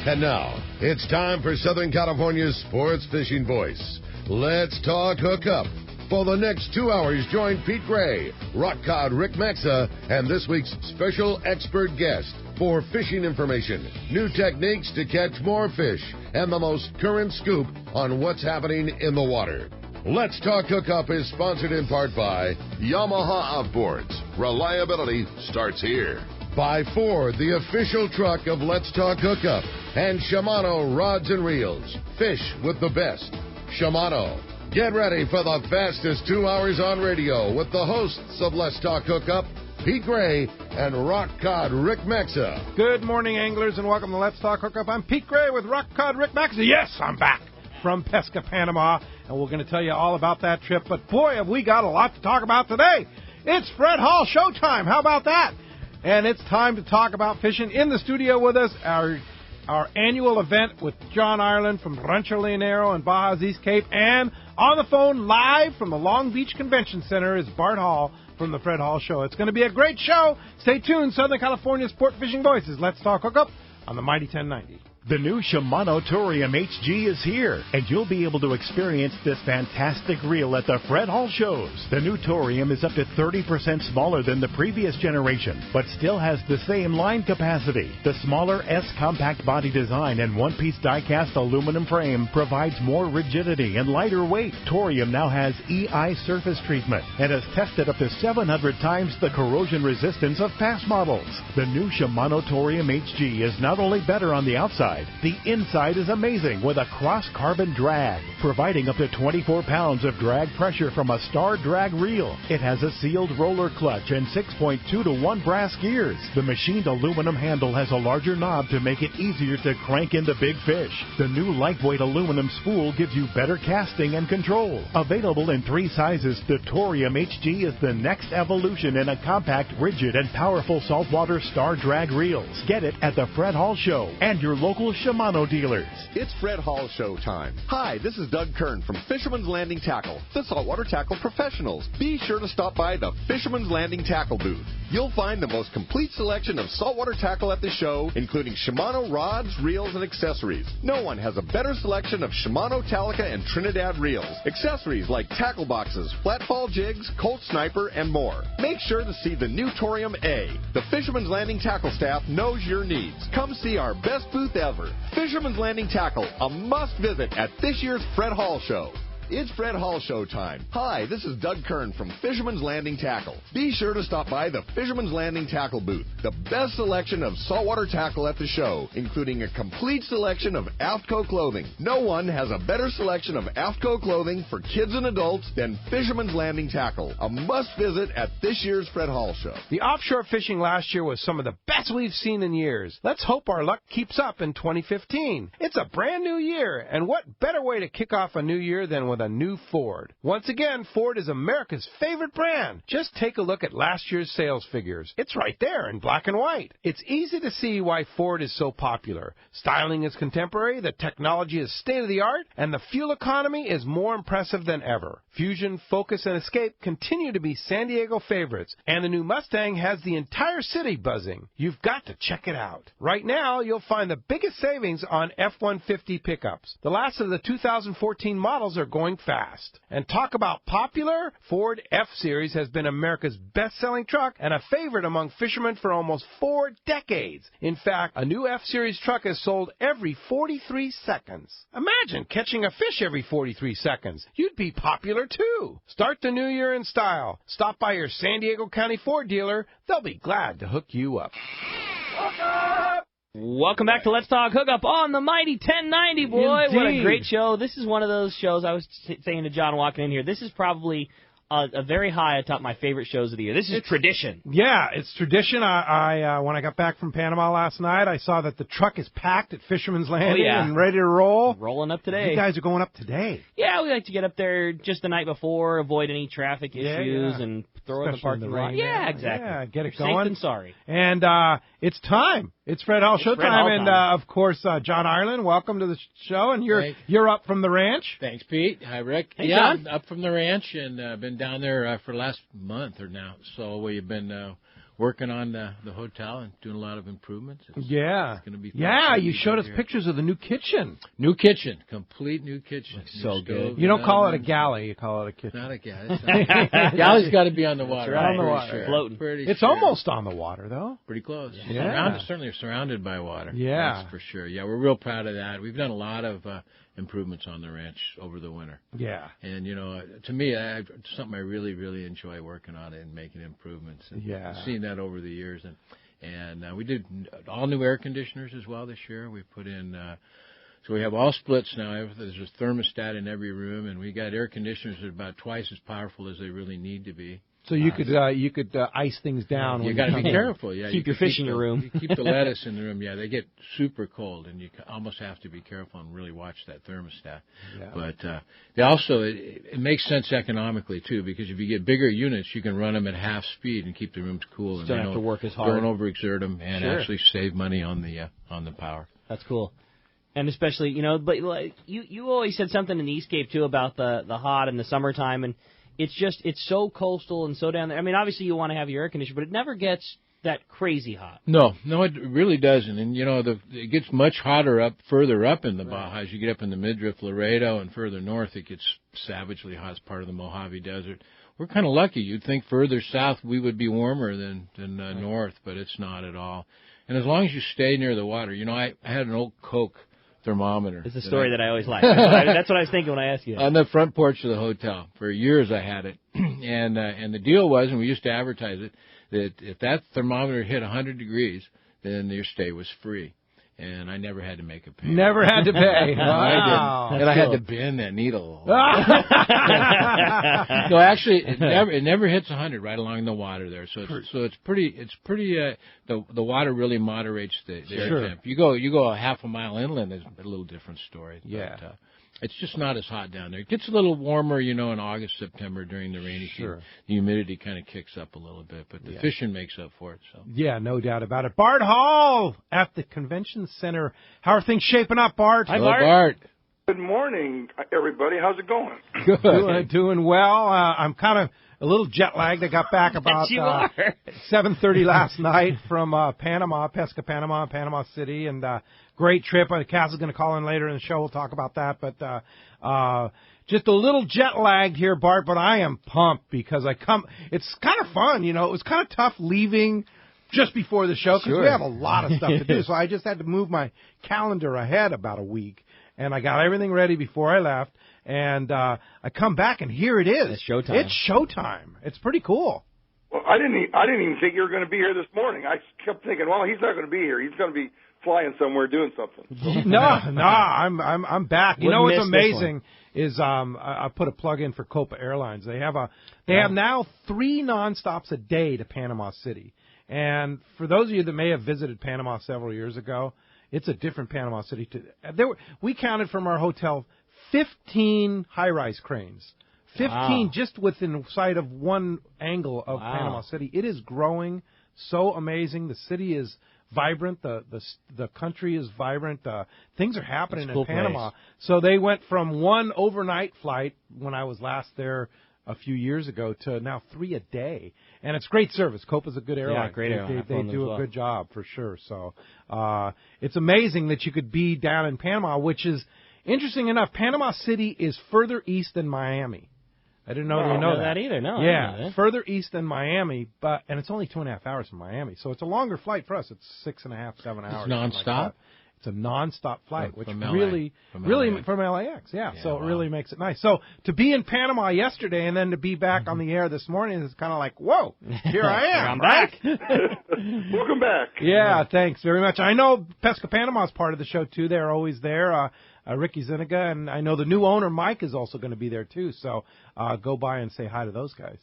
And now, it's time for Southern California's sports fishing voice. Let's talk hookup. For the next 2 hours, join Pete Gray, rock cod Rick Maxa, and this week's special expert guest for fishing information, new techniques to catch more fish, and the most current scoop on what's happening in the water. Let's Talk Hookup is sponsored in part by Yamaha Outboards. Reliability starts here. By Ford, the official truck of Let's Talk Hookup, and Shimano Rods and Reels. Fish with the best. Shimano. Get ready for the fastest 2 hours on radio with the hosts of Let's Talk Hookup, Pete Gray and Rock Cod Rick Maxa. Good morning, anglers, and welcome to Let's Talk Hookup. I'm Pete Gray with Rock Cod Rick Maxa. Yes, I'm back from Pesca, Panama, and we're going to tell you all about that trip. But boy, have we got a lot to talk about today. It's Fred Hall Showtime. How about that? And it's time to talk about fishing. In the studio with us, our annual event with John Ireland from Rancho, Leonero and Baja's East Cape. And on the phone live from the Long Beach Convention Center is Bart Hall from the Fred Hall Show. It's going to be a great show. Stay tuned. Southern California Sport Fishing Voices. Let's Talk Hookup on the Mighty 1090. The new Shimano Torium HG is here, and you'll be able to experience this fantastic reel at the Fred Hall shows. The new Torium is up to 30% smaller than the previous generation, but still has the same line capacity. The smaller S-compact body design and one-piece die-cast aluminum frame provides more rigidity and lighter weight. Torium now has EI surface treatment and has tested up to 700 times the corrosion resistance of past models. The new Shimano Torium HG is not only better on the outside, the inside is amazing with a cross-carbon drag, providing up to 24 pounds of drag pressure from a star drag reel. It has a sealed roller clutch and 6.2 to 1 brass gears. The machined aluminum handle has a larger knob to make it easier to crank in the big fish. The new lightweight aluminum spool gives you better casting and control. Available in 3 sizes, the Torium HG is the next evolution in a compact, rigid, and powerful saltwater star drag reels. Get it at the Fred Hall Show and your local Shimano dealers. It's Fred Hall Show time. Hi, this is Doug Kern from Fisherman's Landing Tackle, the saltwater tackle professionals. Be sure to stop by the Fisherman's Landing Tackle booth. You'll find the most complete selection of saltwater tackle at the show, including Shimano rods, reels, and accessories. No one has a better selection of Shimano Talica and Trinidad reels. Accessories like tackle boxes, flatfall jigs, Colt Sniper, and more. Make sure to see the new Torium A. The Fisherman's Landing Tackle staff knows your needs. Come see our best booth ever. Fisherman's Landing Tackle, a must visit at this year's Fred Hall Show. It's Fred Hall Show time. Hi, this is Doug Kern from Fisherman's Landing Tackle. Be sure to stop by the Fisherman's Landing Tackle booth. The best selection of saltwater tackle at the show, including a complete selection of AFTCO clothing. No one has a better selection of AFTCO clothing for kids and adults than Fisherman's Landing Tackle. A must visit at this year's Fred Hall Show. The offshore fishing last year was some of the best we've seen in years. Let's hope our luck keeps up in 2015. It's a brand new year, and what better way to kick off a new year than with a new Ford. Once again, Ford is America's favorite brand. Just take a look at last year's sales figures. It's right there in black and white. It's easy to see why Ford is so popular. Styling is contemporary, the technology is state-of-the-art, and the fuel economy is more impressive than ever. Fusion, Focus, and Escape continue to be San Diego favorites, and the new Mustang has the entire city buzzing. You've got to check it out. Right now, you'll find the biggest savings on F-150 pickups. The last of the 2014 models are going fast. And talk about popular, Ford F-Series has been America's best-selling truck and a favorite among fishermen for almost 4 decades. In fact, a new F-Series truck is sold every 43 seconds. Imagine catching a fish every 43 seconds. You'd be popular too. Start the new year in style. Stop by your San Diego County Ford dealer. They'll be glad to hook you up. Hook up! Welcome back to Let's Talk Hookup on the Mighty 1090, boy. Indeed. What a great show. This is one of those shows, I was saying to John walking in here, this is probably a very high atop my favorite shows of the year. This is tradition. Yeah, it's tradition. I when I got back from Panama last night, I saw that the truck is packed at Fisherman's Landing and ready to roll. Rolling up today. You guys are going up today. Yeah, we like to get up there just the night before, avoid any traffic issues, and throw in the parking lot. Yeah, exactly. Yeah, get it You're going. safe than sorry. And it's time. It's Fred Hall Show time, and of course, John Ireland, welcome to the show, and you're up from the ranch. Thanks, Pete. Hi, Rick. Hey, yeah, John. Up from the ranch, and been down there for the last month or now. So we've been working on the hotel and doing a lot of improvements. It's going to be fun. Yeah, you showed us pictures of the new kitchen. New kitchen, complete new kitchen. So good. You don't call it a galley, you call it a kitchen. Not a galley. Galley's got to be on the water. Right. On the water. Sure. Floating. It's almost on the water, though. Pretty close. Yeah. Certainly surrounded by water. Yeah. That's for sure. Yeah, we're real proud of that. We've done a lot of improvements on the ranch over the winter. Yeah. And, to me, it's something I really, really enjoy working on it and making improvements. And seeing that over the years. And we did all new air conditioners as well this year. We put in, so we have all splits now. There's a thermostat in every room, and we got air conditioners that are about twice as powerful as they really need to be. So you could ice things down. You got to be careful. Yeah, keep your fish in your room. You keep the lettuce in the room. Yeah, they get super cold, and you almost have to be careful and really watch that thermostat. Yeah. But they also it makes sense economically too, because if you get bigger units, you can run them at half speed and keep the rooms cool. You don't have to work as hard. Don't overexert them and actually save money on the power. That's cool. And especially, but like, you always said something in the East Cape too about the hot and the summertime, and it's so coastal and so down there. I mean, obviously you want to have your air conditioner, but it never gets that crazy hot. No, it really doesn't. And it gets much hotter further up in the Baja. As you get up in the midriff, Laredo, and further north, it gets savagely hot as part of the Mojave Desert. We're kind of lucky. You'd think further south we would be warmer than north, but it's not at all. And as long as you stay near the water, I had an old Coke thermometer. It's a story that I always like. That's what I was thinking when I asked you. On the front porch of the hotel. For years I had it. And the deal was, and we used to advertise it, that if that thermometer hit 100 degrees, then your stay was free. And I never had to make a payment. Never had to pay. Wow. I didn't. And I had to bend that needle. No, actually, it never hits 100 right along the water there. So it's pretty. The water really moderates the air temp. You go a half a mile inland, there's a little different story. Yeah. But, it's just not as hot down there. It gets a little warmer, in August, September during the rainy season. The humidity kind of kicks up a little bit, but the fishing makes up for it. So. Yeah, no doubt about it. Bart Hall at the Convention Center. How are things shaping up, Bart? Hi, Hello, Bart. Good morning, everybody. How's it going? Good. Doing well. I'm kind of a little jet lagged. I got back about 7:30 last night from Panama, Panama City, and great trip. Cass is going to call in later in the show. We'll talk about that. But just a little jet lagged here, Bart. But I am pumped because it's kind of fun. It was kind of tough leaving just before the show because we have a lot of stuff to do. So I just had to move my calendar ahead about a week. And I got everything ready before I left, and I come back, and here it is. It's showtime. It's showtime. It's pretty cool. Well, I didn't even think you were going to be here this morning. I kept thinking, well, he's not going to be here. He's going to be flying somewhere doing something. No, I'm back. You know what's amazing is I put a plug in for Copa Airlines. They have now 3 nonstops a day to Panama City. And for those of you that may have visited Panama several years ago, it's a different Panama City. We counted from our hotel 15 high-rise cranes. 15 just within sight of one angle of Panama City. It is growing so amazing. The city is vibrant. The country is vibrant. Things are happening in Panama. Place. So they went from one overnight flight when I was last there a few years ago to now 3 a day. And it's great service. Copa's a good airline. Yeah, great airline. They do a good job for sure. So it's amazing that you could be down in Panama, which is, interesting enough, Panama City is further east than Miami. I didn't know you know that either. No, yeah, I didn't know that. Further east than Miami, and it's only 2.5 hours from Miami. So it's a longer flight for us. It's 6.5, 7 hours. It's nonstop? Like it's a nonstop flight, which from really from LAX. Yeah, so it really makes it nice. So to be in Panama yesterday and then to be back on the air this morning is kind of like, whoa, here I am. I'm back. Welcome back. Yeah, thanks very much. I know Pesca Panama is part of the show, too. They're always there. Ricky Zuniga, and I know the new owner, Mike, is also going to be there, too. So go by and say hi to those guys.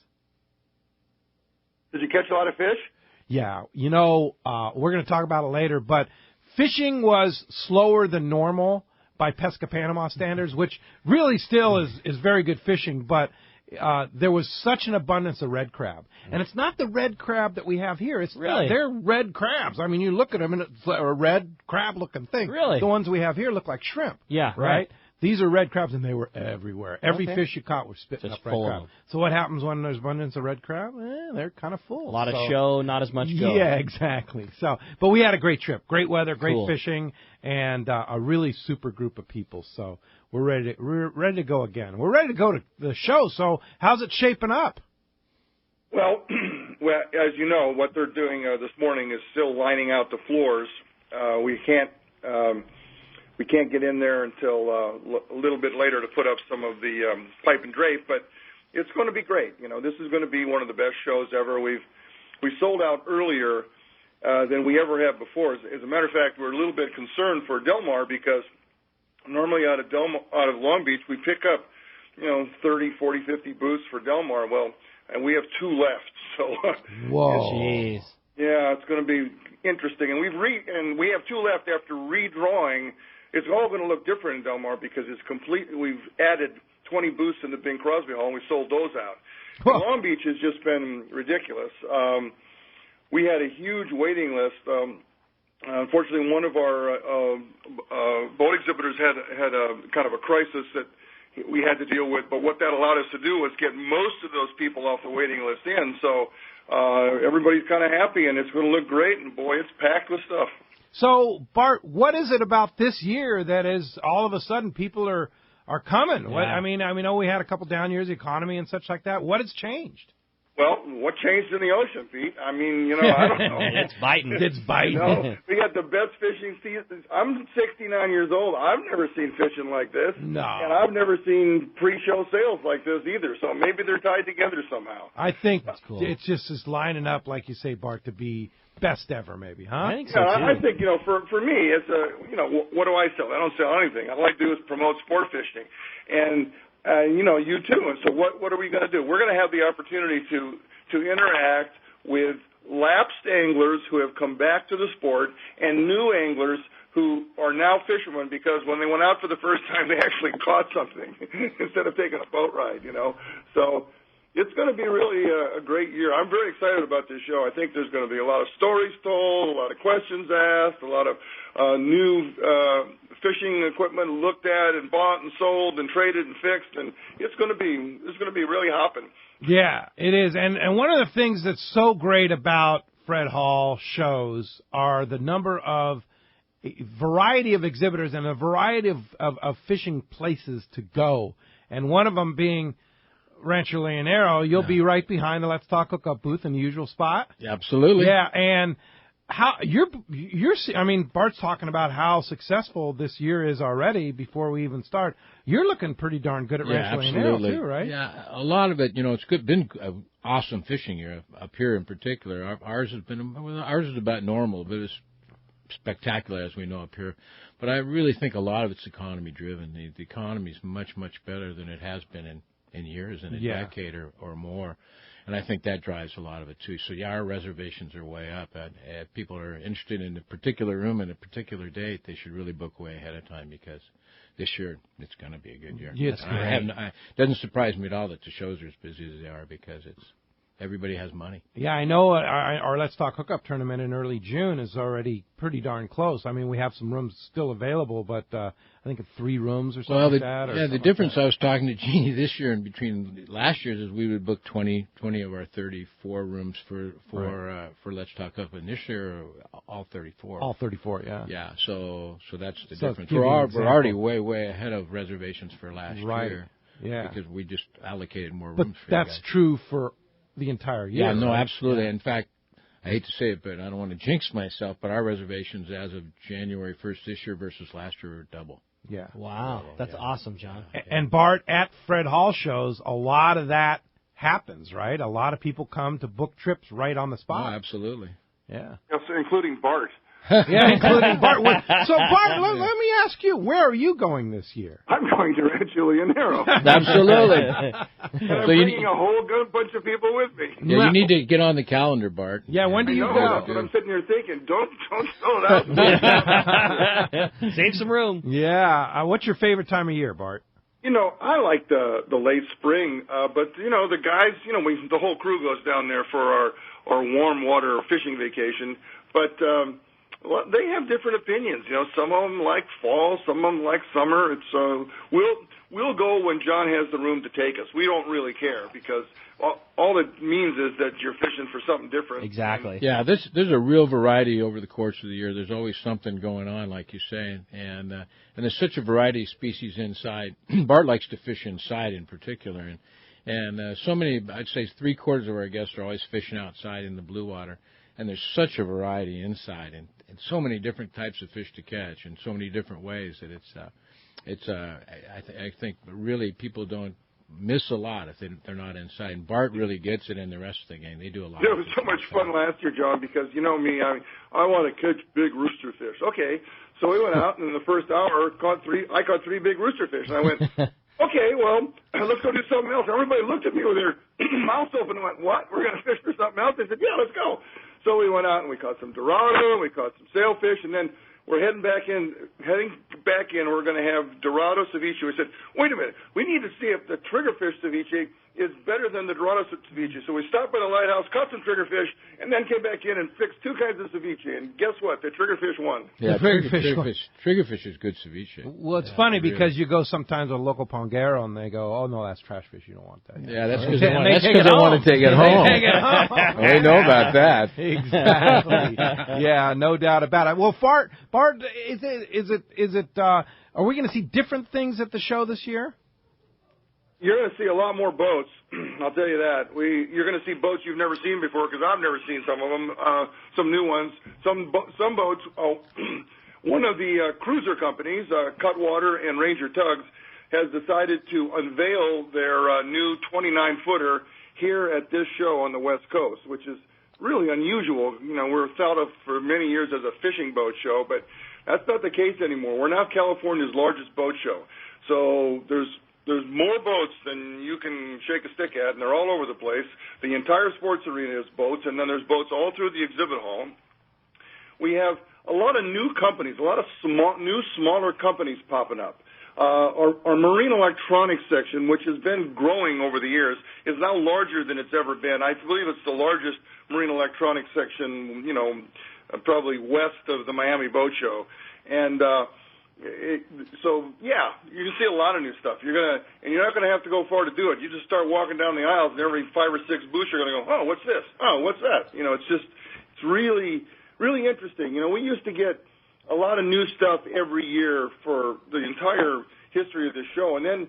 Did you catch a lot of fish? Yeah. We're going to talk about it later, but fishing was slower than normal by Pesca Panama standards, which really still is very good fishing, but there was such an abundance of red crab. And it's not the red crab that we have here. It's they're red crabs. I mean, you look at them, and it's a red crab-looking thing. Really? The ones we have here look like shrimp. Yeah, right. These are red crabs, and they were everywhere. Every fish you caught was spitting Just up red full crab. of them. So what happens when there's abundance of red crab? They're kind of full. A lot of show, not as much go. Yeah, exactly. So, but we had a great trip, great weather, great Cool. fishing, and a really super group of people. So we're ready to go again. We're ready to go to the show. So how's it shaping up? Well, as you know, what they're doing this morning is still lining out the floors. We can't get in there until a little bit later to put up some of the pipe and drape, but it's going to be great. You know, this is going to be one of the best shows ever. We sold out earlier than we ever have before. As a matter of fact, we're a little bit concerned for Del Mar because normally out of Long Beach we pick up 30, 40, 50 booths for Del Mar. Well, and we have 2 left. So Whoa. Jeez. Yeah, it's going to be interesting. And we have 2 left after redrawing. It's all going to look different in Del Mar because it's complete. We've added 20 booths in the Bing Crosby Hall, and we sold those out. Long Beach has just been ridiculous. We had a huge waiting list. Unfortunately, one of our boat exhibitors had a kind of a crisis that we had to deal with. But what that allowed us to do was get most of those people off the waiting list in. So everybody's kind of happy, and it's going to look great. And boy, it's packed with stuff. So, Bart, what is it about this year that is all of a sudden people are coming? Yeah. What, I know we had a couple down years, the economy and such like that. What has changed? Well, what changed in the ocean, Pete? I don't know. It's biting. It's biting. We got the best fishing season. I'm 69 years old. I've never seen fishing like this. No. And I've never seen pre-show sales like this either. So maybe they're tied together somehow. I think cool. it's just is lining up, like you say, Bart, to be best ever, maybe, huh? I think so, Yeah, too. I think, for me, it's what do I sell? I don't sell anything. All I do is promote sport fishing. And, you too. And so what are we going to do? We're going to have the opportunity to interact with lapsed anglers who have come back to the sport and new anglers who are now fishermen because when they went out for the first time, they actually caught something instead of taking a boat ride, So it's going to be really a great year. I'm very excited about this show. I think there's going to be a lot of stories told, a lot of questions asked, a lot of new fishing equipment looked at and bought and sold and traded and fixed, and it's going to be really hopping. Yeah, it is. And one of the things that's so great about Fred Hall shows are the number of variety of exhibitors and a variety of fishing places to go. And one of them being Rancho Leonero, you'll be right behind the Let's Talk Hookup booth in the usual spot. Yeah, absolutely. Yeah, and how Bart's talking about how successful this year is already before we even start. You're looking pretty darn good at Rancho Leonero too, right? Yeah, a lot of it, it's been an awesome fishing year up here in particular. Ours is about normal, but it's spectacular as we know up here. But I really think a lot of it's economy driven. The economy is much, much better than it has been in years, in a decade or more. And I think that drives a lot of it, too. So, our reservations are way up. If people are interested in a particular room and a particular date, they should really book way ahead of time because this year it's going to be a good year. Yeah, it's great. It doesn't surprise me at all that the shows are as busy as they are because everybody has money. Yeah, I know our Let's Talk Hookup tournament in early June is already pretty darn close. I mean, we have some rooms still available, but I think 3 rooms or something like that. The difference I was talking to Jeannie this year and between last year's is we would book 20 of our 34 rooms for Let's Talk Hookup, and this year all 34. All 34, yeah. Yeah, so that's the So difference. give you an We're already way ahead of reservations for last year. Yeah. Because we just allocated more But rooms for you that's guys. true for the entire year. Yeah, no, right? absolutely. In fact, I hate to say it, but I don't want to jinx myself, but our reservations as of January 1st this year versus last year are double. Yeah. Wow, that's awesome, John. And Bart, at Fred Hall shows, a lot of that happens, right? A lot of people come to book trips right on the spot. Oh, absolutely. Yeah. Yes, including Bart. Yeah, including Bart. So, Bart, let me ask you, where are you going this year? I'm going to Rancho Leonero. Absolutely. And I'm bringing a whole good bunch of people with me. Yeah, you need to get on the calendar, Bart. Yeah, when do you No, go? that's what I'm sitting here thinking. Don't fill it out. Save some room. Yeah. What's your favorite time of year, Bart? I like the late spring, but the guys, the whole crew goes down there for our warm water fishing vacation. But well, they have different opinions. Some of them like fall, some of them like summer. It's we'll go when John has the room to take us. We don't really care because all it means is that you're fishing for something different. Exactly. Yeah, there's a real variety over the course of the year. There's always something going on, like you say, and there's such a variety of species inside. Bart likes to fish inside in particular, and so many, I'd say 3/4 of our guests are always fishing outside in the blue water, and there's such a variety inside, and so many different types of fish to catch, in so many different ways that I think really people don't miss a lot if they're not inside. And Bart really gets it in the rest of the game. They do a lot. It was so much fun last year, John, because you know me, I want to catch big rooster fish. Okay, so we went out, and in the first hour, I caught 3 big rooster fish, and I went, okay, well, let's go do something else. Everybody looked at me with their mouths open and went, what? We're going to fish for something else? I said, yeah, let's go. So we went out and we caught some Dorado, we caught some sailfish, and then we're heading back in. We're going to have Dorado ceviche. We said, wait a minute. We need to see if the triggerfish ceviche is better than the Dorado ceviche. So we stopped by the lighthouse, caught some triggerfish, and then came back in and fixed 2 kinds of ceviche. And guess what? The triggerfish won. Yeah, triggerfish is good ceviche. Well, it's funny because you go sometimes with a local pongero and they go, oh, no, that's trash fish. You don't want that. Yeah, that's because they want to take it home. They take it home. They know about that. Exactly. Yeah, no doubt about it. Well, Bart, are we going to see different things at the show this year? You're going to see a lot more boats. I'll tell you that. You're going to see boats you've never seen before because I've never seen some of them. Some new ones. Some boats. One of the cruiser companies, Cutwater and Ranger Tugs, has decided to unveil their new 29-footer here at this show on the West Coast, which is really unusual. We're thought of for many years as a fishing boat show, but that's not the case anymore. We're now California's largest boat show. So there's more boats than you can shake a stick at, and they're all over the place. The entire sports arena is boats, and then there's boats all through the exhibit hall. We have a lot of new companies, a lot of smaller companies popping up. Our marine electronics section, which has been growing over the years, is now larger than it's ever been. I believe it's the largest marine electronics section, probably west of the Miami Boat Show. And so yeah, you can see a lot of new stuff. You're not gonna have to go far to do it. You just start walking down the aisles, and every 5 or 6 booths you're gonna go, oh, what's this? Oh, what's that? It's really, really interesting. We used to get a lot of new stuff every year for the entire history of the show, and then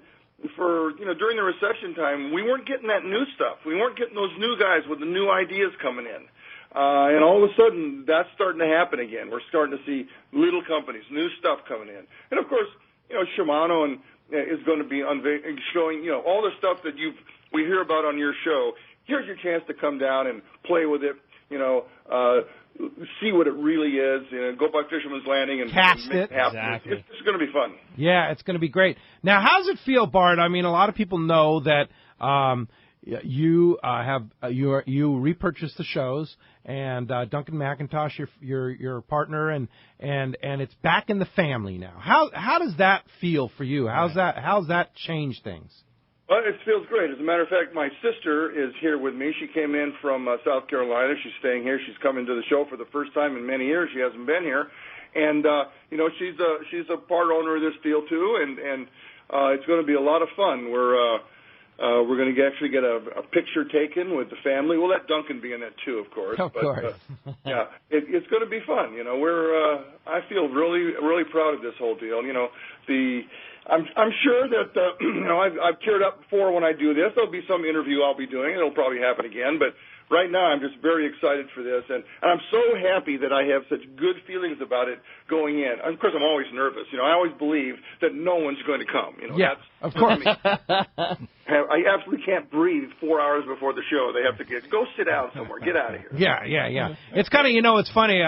during the recession time, we weren't getting that new stuff. We weren't getting those new guys with the new ideas coming in. And all of a sudden, that's starting to happen again. We're starting to see little companies, new stuff coming in. And, of course, Shimano is going to be showing, all the stuff that we hear about on your show. Here's your chance to come down and play with it, see what it really is, go by Fisherman's Landing and cast make it. Happen. Exactly. It's going to be fun. Yeah, it's going to be great. Now, how does it feel, Bart? I mean, a lot of people know that you repurchased the shows, and Duncan McIntosh, your partner, and it's back in the family now. How does that feel for you? How's that change things? Well, it feels great. As a matter of fact, my sister is here with me. She came in from South Carolina. She's staying here. She's coming to the show for the first time in many years. She hasn't been here, and she's a part owner of this deal too, and it's going to be a lot of fun. We're going to actually get a picture taken with the family. We'll let Duncan be in it too, of course. Of course. Yeah, it's going to be fun. I feel really, really proud of this whole deal. I'm sure that I've teared up before when I do this. There'll be some interview I'll be doing. It'll probably happen again, but right now I'm just very excited for this, and I'm so happy that I have such good feelings about it going in. Of course, I'm always nervous. I always believe that no one's going to come. Yeah, of course. I absolutely can't breathe 4 hours before the show. They have to go sit down somewhere. Get out of here. Yeah. It's kind of, it's funny.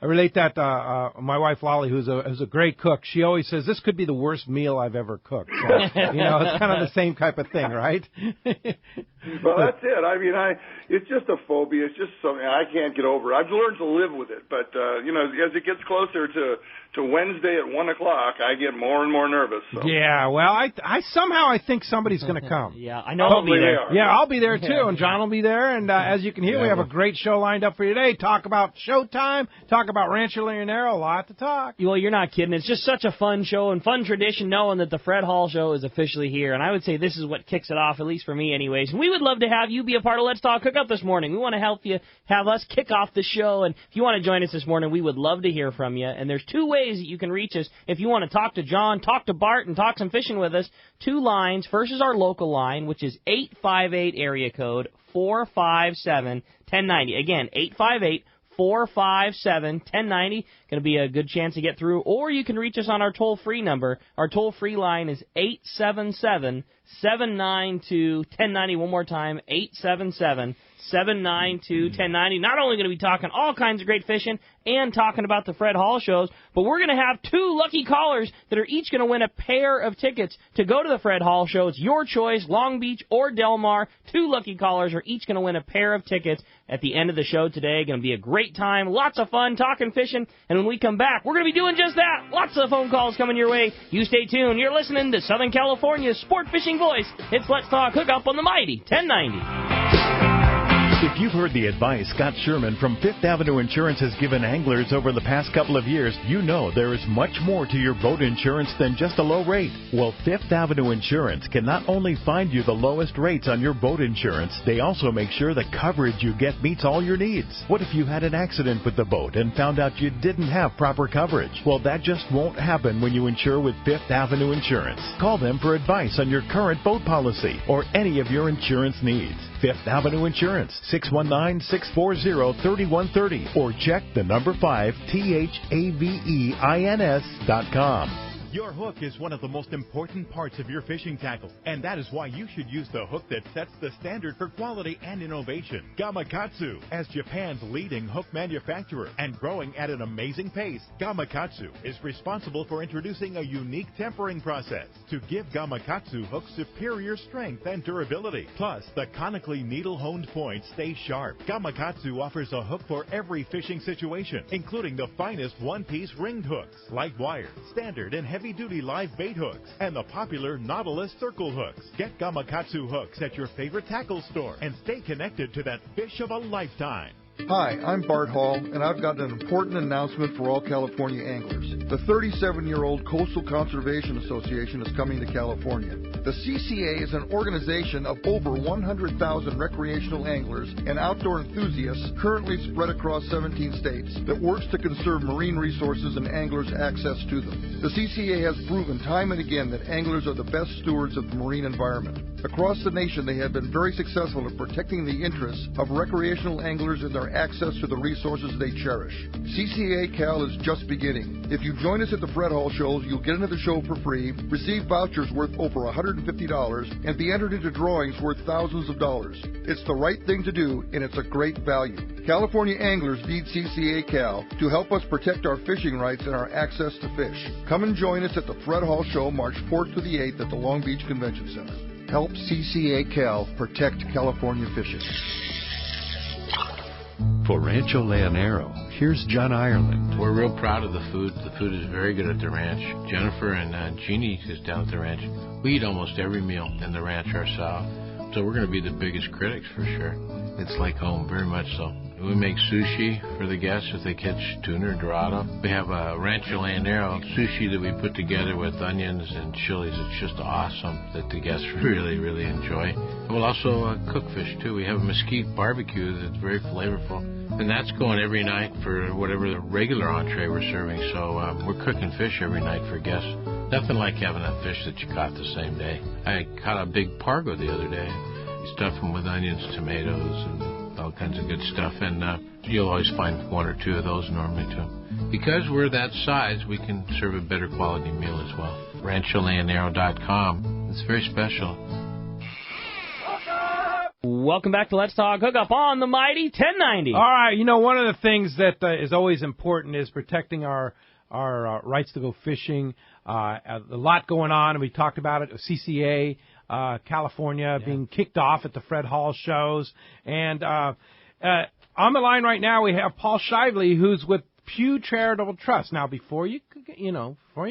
I relate that to my wife Lolly, who's a great cook. She always says this could be the worst meal I've ever cooked. So, it's kind of the same type of thing, right? Well, that's it. I mean, it's just a phobia. It's just something I can't get over. I've learned to live with it, but as it gets closer to Wednesday at 1:00, I get more and more nervous. So. Yeah, well, I somehow think somebody's going to come. Yeah, I know I'll be there. Yeah, I'll be there too, and John will be there. And as you can hear, we have a great show lined up for you today. Talk about Showtime. Talk about Rancho Leonero. A lot to talk. Well, you're not kidding. It's just such a fun show and fun tradition knowing that the Fred Hall Show is officially here. And I would say this is what kicks it off, at least for me anyways. And we would love to have you be a part of Let's Talk Hookup this morning. We want to help you have us kick off the show. And if you want to join us this morning, we would love to hear from you. And there's two ways that you can reach us. If you want to talk to John, talk to Bart, and talk some fishing with us, two lines. First is our local line, which is 858 area code 457-1090. Again, 858-457-1090. Going to be a good chance to get through. Or you can reach us on our toll-free number. Our toll-free line is 877-792-1090. One more time, 877-792-1090. Not only going to be talking all kinds of great fishing and talking about the Fred Hall shows, but we're going to have two lucky callers that are each going to win a pair of tickets to go to the Fred Hall show. It's your choice, Long Beach or Del Mar. Two lucky callers are each going to win a pair of tickets at the end of the show today. Going to be a great time, lots of fun talking fishing, and when we come back, we're going to be doing just that. Lots of phone calls coming your way. You stay tuned. You're listening to Southern California's sport fishing voice. It's Let's Talk Hookup on the mighty 1090. If you've heard the advice Scott Sherman from Fifth Avenue Insurance has given anglers over the past couple of years, you know there is much more to your boat insurance than just a low rate. Well, Fifth Avenue Insurance can not only find you the lowest rates on your boat insurance, they also make sure the coverage you get meets all your needs. What if you had an accident with the boat and found out you didn't have proper coverage? Well, that just won't happen when you insure with Fifth Avenue Insurance. Call them for advice on your current boat policy or any of your insurance needs. Fifth Avenue Insurance, 619-640-3130, or check the number 5 THAVEINS.com. Your hook is one of the most important parts of your fishing tackle, and that is why you should use the hook that sets the standard for quality and innovation. Gamakatsu. As Japan's leading hook manufacturer and growing at an amazing pace, Gamakatsu is responsible for introducing a unique tempering process to give Gamakatsu hooks superior strength and durability. Plus, the conically needle-honed points stay sharp. Gamakatsu offers a hook for every fishing situation, including the finest one-piece ringed hooks, light wire, standard and heavy-duty live bait hooks, and the popular Nautilus circle hooks. Get Gamakatsu hooks at your favorite tackle store and stay connected to that fish of a lifetime. Hi, I'm Bart Hall, and I've got an important announcement for all California anglers. The 37-year-old Coastal Conservation Association is coming to California. The CCA is an organization of over 100,000 recreational anglers and outdoor enthusiasts currently spread across 17 states that works to conserve marine resources and anglers' access to them. The CCA has proven time and again that anglers are the best stewards of the marine environment. Across the nation, they have been very successful at protecting the interests of recreational anglers and their access to the resources they cherish. CCA Cal is just beginning. If you join us at the Fred Hall shows, you'll get into the show for free, receive vouchers worth over $150, and be entered into drawings worth thousands of dollars. It's the right thing to do, and it's a great value. California anglers need CCA Cal to help us protect our fishing rights and our access to fish. Come and join us at the Fred Hall show March 4th to the 8th at the Long Beach Convention Center. Help CCA Cal protect California fishing. For Rancho Leonero, here's John Ireland. We're real proud of the food. The food is very good at the ranch. Jennifer and Jeannie is down at the ranch. We eat almost every meal in the ranch ourselves, so we're going to be the biggest critics for sure. It's like home, very much so. We make sushi for the guests if they catch tuna or dorado. We have a Rancho Leonero sushi that we put together with onions and chilies. It's just awesome that the guests really, really enjoy. And we'll also cook fish, too. We have a mesquite barbecue that's very flavorful. And that's going every night for whatever the regular entree we're serving. So we're cooking fish every night for guests. Nothing like having a fish that you caught the same day. I caught a big pargo the other day. Stuff them with onions, tomatoes, and all kinds of good stuff. And you'll always find one or two of those normally, too. Because we're that size, we can serve a better quality meal as well. RanchoLeonero.com. It's very special. Welcome back to Let's Talk Hookup on the mighty 1090. All right, one of the things that is always important is protecting our rights to go fishing. A lot going on, and we talked about it. CCA, California, being kicked off at the Fred Hall shows. And on the line right now, we have Paul Shively, who's with Pew Charitable Trust. Now, before you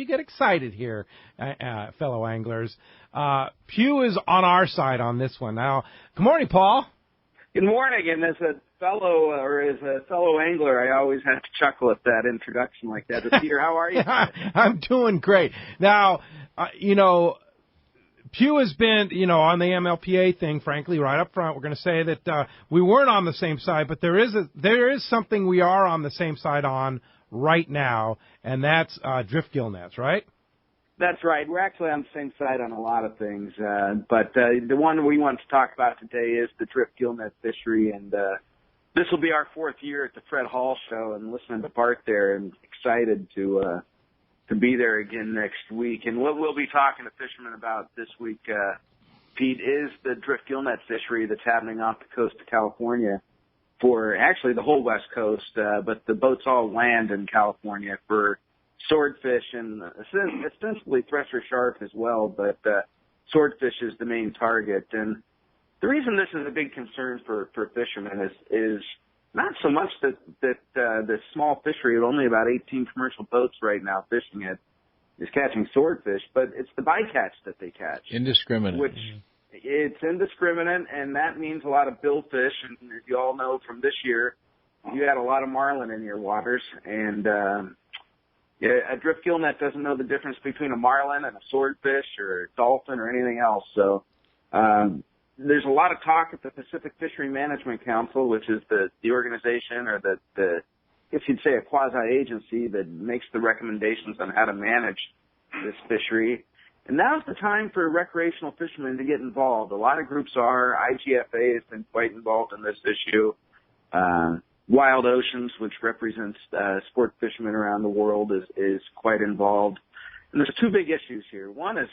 get excited here, fellow anglers, Pew is on our side on this one. Now, good morning, Paul. Good morning, and it's fellow angler, I always have to chuckle at that introduction like that. But Peter, how are you? I'm doing great. Now, Pew has been, on the MLPA thing, frankly, right up front. We're going to say that we weren't on the same side, but there is something we are on the same side on right now, and that's drift gill nets, right? That's right. We're actually on the same side on a lot of things, but the one we want to talk about today is the drift gill net fishery, and this will be our 4th year at the Fred Hall Show, and listening to Bart there, and excited to be there again next week. And what we'll be talking to fishermen about this week, Pete, is the drift gill net fishery that's happening off the coast of California for actually the whole West Coast, but the boats all land in California for swordfish and ostensibly thresher shark as well, but swordfish is the main target. And the reason this is a big concern for fishermen is not so much that the small fishery, with only about 18 commercial boats right now fishing it, is catching swordfish, but it's the bycatch that they catch. Indiscriminate. Which it's indiscriminate, and that means a lot of billfish. And as you all know from this year, you had a lot of marlin in your waters, and a drift gill net doesn't know the difference between a marlin and a swordfish or a dolphin or anything else. So there's a lot of talk at the Pacific Fishery Management Council, which is the organization or the if you'd say a quasi-agency that makes the recommendations on how to manage this fishery. And now's the time for recreational fishermen to get involved. A lot of groups are. IGFA has been quite involved in this issue. Wild Oceans, which represents sport fishermen around the world, is quite involved. And there's 2 big issues here. One is,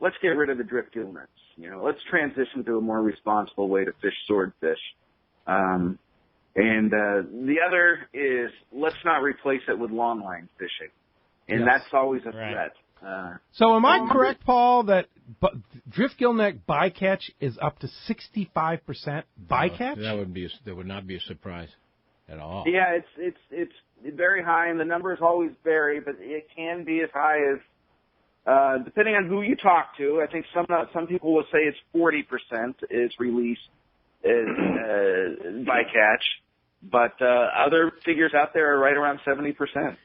let's get rid of the drift gill nets. Let's transition to a more responsible way to fish swordfish. And the other is, let's not replace it with longline fishing. And that's always a threat. So am I correct, Paul, that drift gill net bycatch is up to 65% bycatch? That would not be a surprise at all. Yeah, it's very high, and the numbers always vary, but it can be as high as, depending on who you talk to. I think some people will say it's 40% is released bycatch. But other figures out there are right around 70%.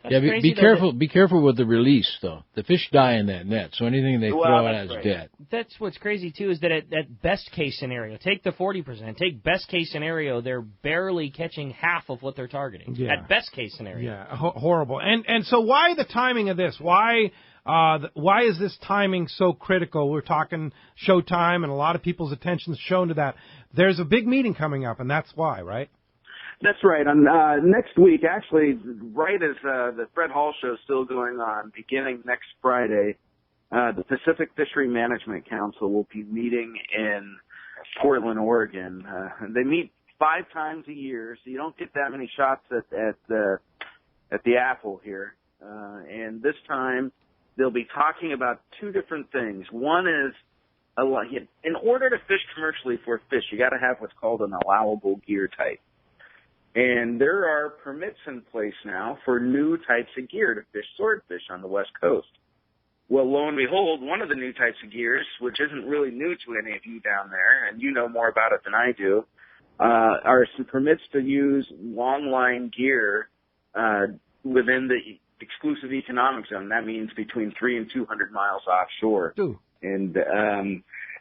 Be careful. Be careful with the release, though. The fish die in that net, so anything they throw out is dead. That's what's crazy too, is that at best case scenario, take the 40%. Take best case scenario, they're barely catching half of what they're targeting. Yeah. At best case scenario. Yeah, horrible. And so why the timing of this? Why is this timing so critical? We're talking Showtime, and a lot of people's attention is shown to that. There's a big meeting coming up, and that's why, right? That's right. On next week, actually, right as the Fred Hall Show is still going on, beginning next Friday, the Pacific Fishery Management Council will be meeting in Portland, Oregon. They meet 5 times a year, so you don't get that many shots at the apple here. And this time, they'll be talking about 2 different things. One is, in order to fish commercially for fish, you got to have what's called an allowable gear type. And there are permits in place now for new types of gear to fish swordfish on the West Coast. Well, lo and behold, one of the new types of gears, which isn't really new to any of you down there, and you know more about it than I do, are some permits to use long-line gear within the exclusive economic zone. That means between 300 and 200 miles offshore. Ooh. And,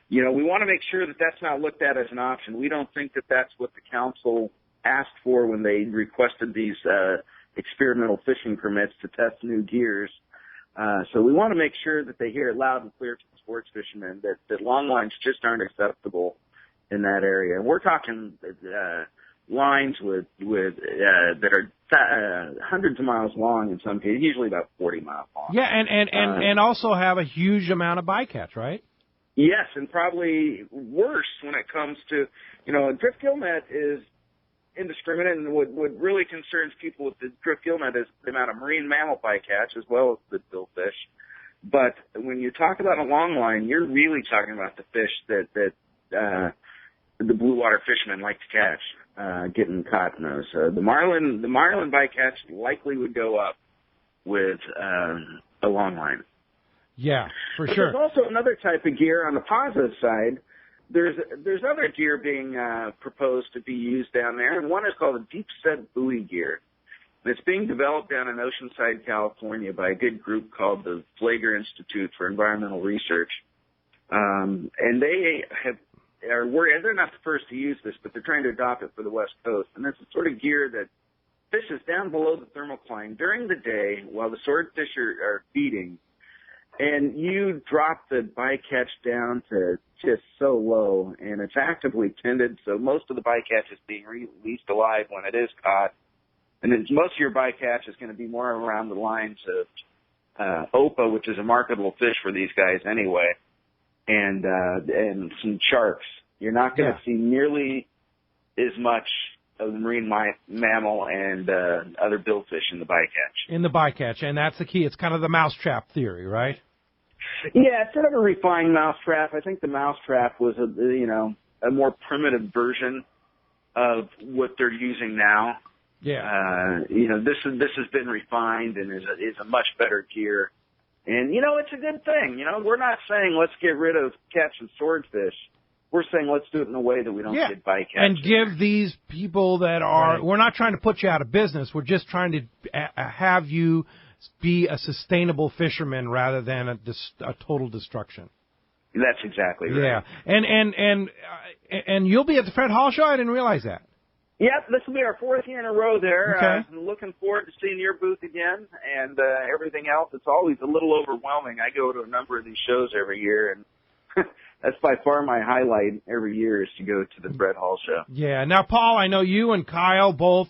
we want to make sure that that's not looked at as an option. We don't think that that's what the council asked for when they requested these experimental fishing permits to test new gears. So we want to make sure that they hear it loud and clear to the sports fishermen that long lines just aren't acceptable in that area. And we're talking lines with that are hundreds of miles long in some cases, usually about 40 miles long. Yeah, and also have a huge amount of bycatch, right? Yes, and probably worse when it comes to, a drift gill net is indiscriminate, and what really concerns people with the drift gill net is the amount of marine mammal bycatch as well as the billfish. But when you talk about a long line, you're really talking about the fish that the blue water fishermen like to catch, getting caught in those. The marlin bycatch likely would go up with a long line. Yeah, for sure. There's also another type of gear on the positive side there's other gear being proposed to be used down there, and one is called a deep set buoy gear. And it's being developed down in Oceanside, California, by a good group called the Flagler Institute for Environmental Research. And they're not the first to use this, but they're trying to adopt it for the West Coast. And it's the sort of gear that fishes down below the thermocline during the day while the swordfish are feeding. And you drop the bycatch down to just so low, and it's actively tended, so most of the bycatch is being released alive when it is caught. And then most of your bycatch is going to be more around the lines of Opa, which is a marketable fish for these guys anyway, and some sharks. You're not going to see nearly as much of the marine mammal and other billfish in the bycatch. In the bycatch, and that's the key. It's kind of the mousetrap theory, right? Yeah, it's sort of a refined mousetrap. I think the mousetrap was a more primitive version of what they're using now. Yeah. This has been refined and is a much better gear. And it's a good thing. We're not saying let's get rid of catching swordfish. We're saying let's do it in a way that we don't get bycatch. And give these people that are, we're not trying to put you out of business. We're just trying to have you be a sustainable fisherman rather than a total destruction. That's exactly right. Yeah. And you'll be at the Fred Hall show? I didn't realize that. Yep, this will be our 4th year in a row there. Okay. I'm looking forward to seeing your booth again and everything else. It's always a little overwhelming. I go to a number of these shows every year, and that's by far my highlight every year is to go to the Fred Hall show. Yeah. Now, Paul, I know you and Kyle, both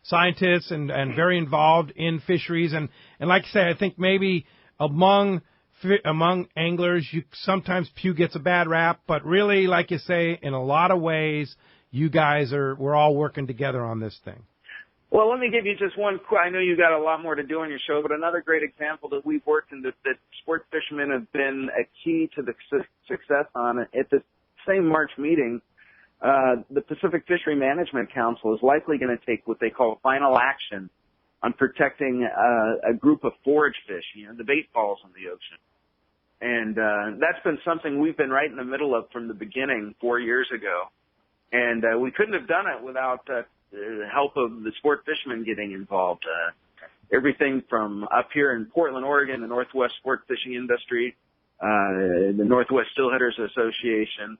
scientists and very involved in fisheries. And like I say, I think maybe among anglers, sometimes Pew gets a bad rap. But really, like you say, in a lot of ways, you guys we're all working together on this thing. Well, let me give you just one. I know you got a lot more to do on your show, but another great example that we've worked in that sport fishermen have been a key to the success on at the same March meeting. The Pacific Fishery Management Council is likely going to take what they call final action on protecting a group of forage fish, the bait balls in the ocean. And that's been something we've been right in the middle of from the beginning 4 years ago. And we couldn't have done it without the help of the sport fishermen getting involved. Everything from up here in Portland, Oregon, the Northwest Sport Fishing Industry, the Northwest Steelheaders Association,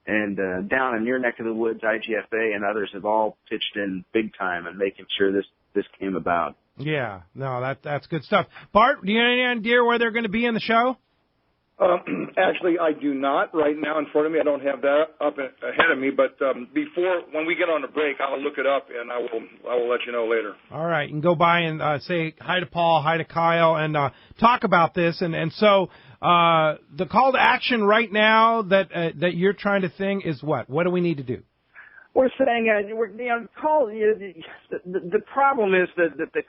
and down in your neck of the woods, IGFA and others have all pitched in big time in making sure this came about. Yeah, no, that's good stuff. Bart, do you have any idea where they're going to be in the show? Actually, I do not right now in front of me. I don't have that up ahead of me. But when we get on the break, I'll look it up and I will let you know later. All right, you can go by and say hi to Paul, hi to Kyle, and talk about this. And so the call to action right now that you're trying to think is what? What do we need to do? We're saying call. The problem is that the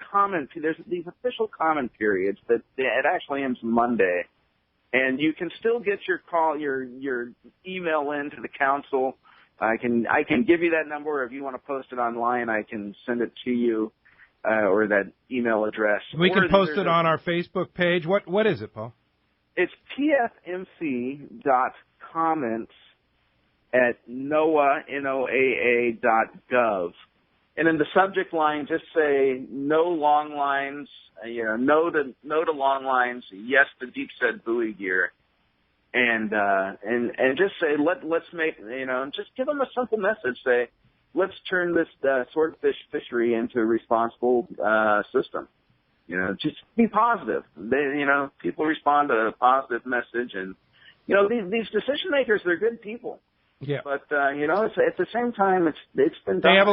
there's these official comment periods that it actually ends Monday. And you can still get your email in to the council. I can give you that number, or if you want to post it online, I can send it to you, or that email address. We can post it on our Facebook page. What is it, Paul? It's tfmc.comments@noaa.gov. And in the subject line, just say no long lines, no to long lines, yes to deep set buoy gear, and just say let's make just give them a simple message. Say let's turn this swordfish fishery into a responsible system. Just be positive. People respond to a positive message, and these decision makers, they're good people. Yeah, but it's, at the same time, it's been. They have a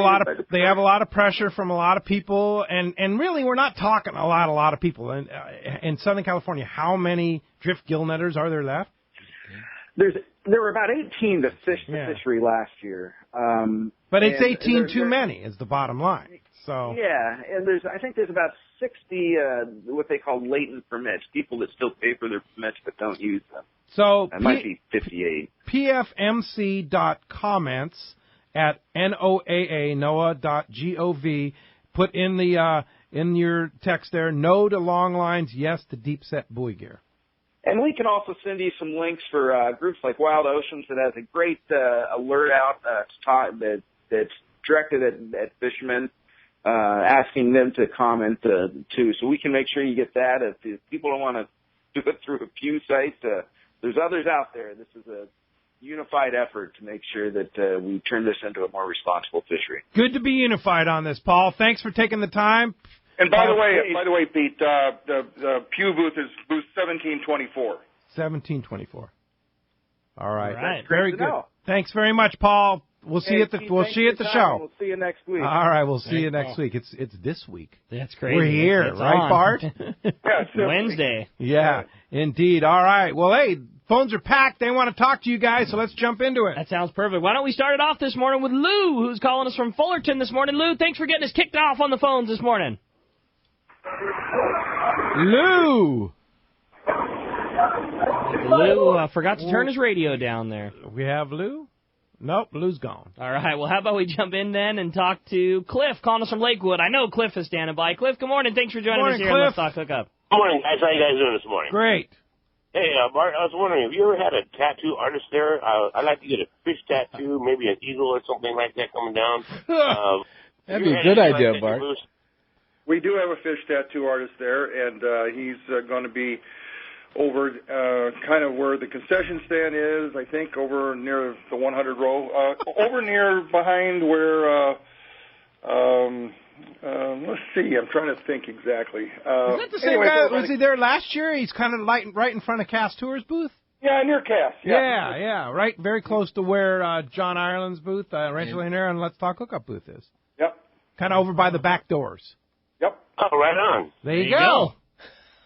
lot of pressure from a lot of people, and really, we're not talking a lot of people in Southern California. How many drift gill netters are there left? There were about 18 that fished the fishery last year. But it's 18 too many, is the bottom line. So yeah, and I think there's about 60 what they call latent permits, people that still pay for their permits but don't use them. So that might be 58. pfmc.comments@noaa.gov. Put in the in your text there, no to long lines, yes to deep set buoy gear. And we can also send you some links for groups like Wild Oceans that has a great alert out that's directed at fishermen, asking them to comment too. So we can make sure you get that. If people don't want to do it through a few sites, there's others out there. This is a unified effort to make sure that we turn this into a more responsible fishery. Good to be unified on this, Paul. Thanks for taking the time. And by the way, Pete, the Pew booth is booth 1724. 1724. All right. That's Very great good. to know. Thanks very much, Paul. We'll see you at the Pete, show. We'll see you next week. All right, we'll see you next week. It's this week. That's crazy. We're here, It's right, on. Bart? Wednesday. Yeah, indeed. All right. Well, hey, phones are packed. They want to talk to you guys, so let's jump into it. That sounds perfect. Why don't we start it off this morning with Lou, who's calling us from Fullerton this morning. Lou, thanks for getting us kicked off on the phones this morning. Lou Forgot to turn his radio down there. We have Lou? Nope, Lou's gone. All right, well, how about we jump in then and talk to Cliff, calling us from Lakewood. I know Cliff is standing by. Cliff, good morning. Thanks for joining us here on Let's Talk Hookup. Good morning, guys. How you guys doing this morning? Great. Hey, Bart, I was wondering, have you ever had a tattoo artist there? I'd like to get a fish tattoo, maybe an eagle or something like that coming down. That'd be a good idea, Bart. We do have a fish tattoo artist there, and he's going to be over kind of where the concession stand is, I think, over near the 100 row, over near behind where, let's see, I'm trying to think exactly. Is that the same guy? Was he there last year? He's kind of right in front of Cass Tours' booth? Yeah, near Cass. Yeah, right, very close to where John Ireland's booth, Rancho Leonero, and Let's Talk Hookup booth is. Yep. Kind of over by the back doors. Yep. Oh, right on. There you go.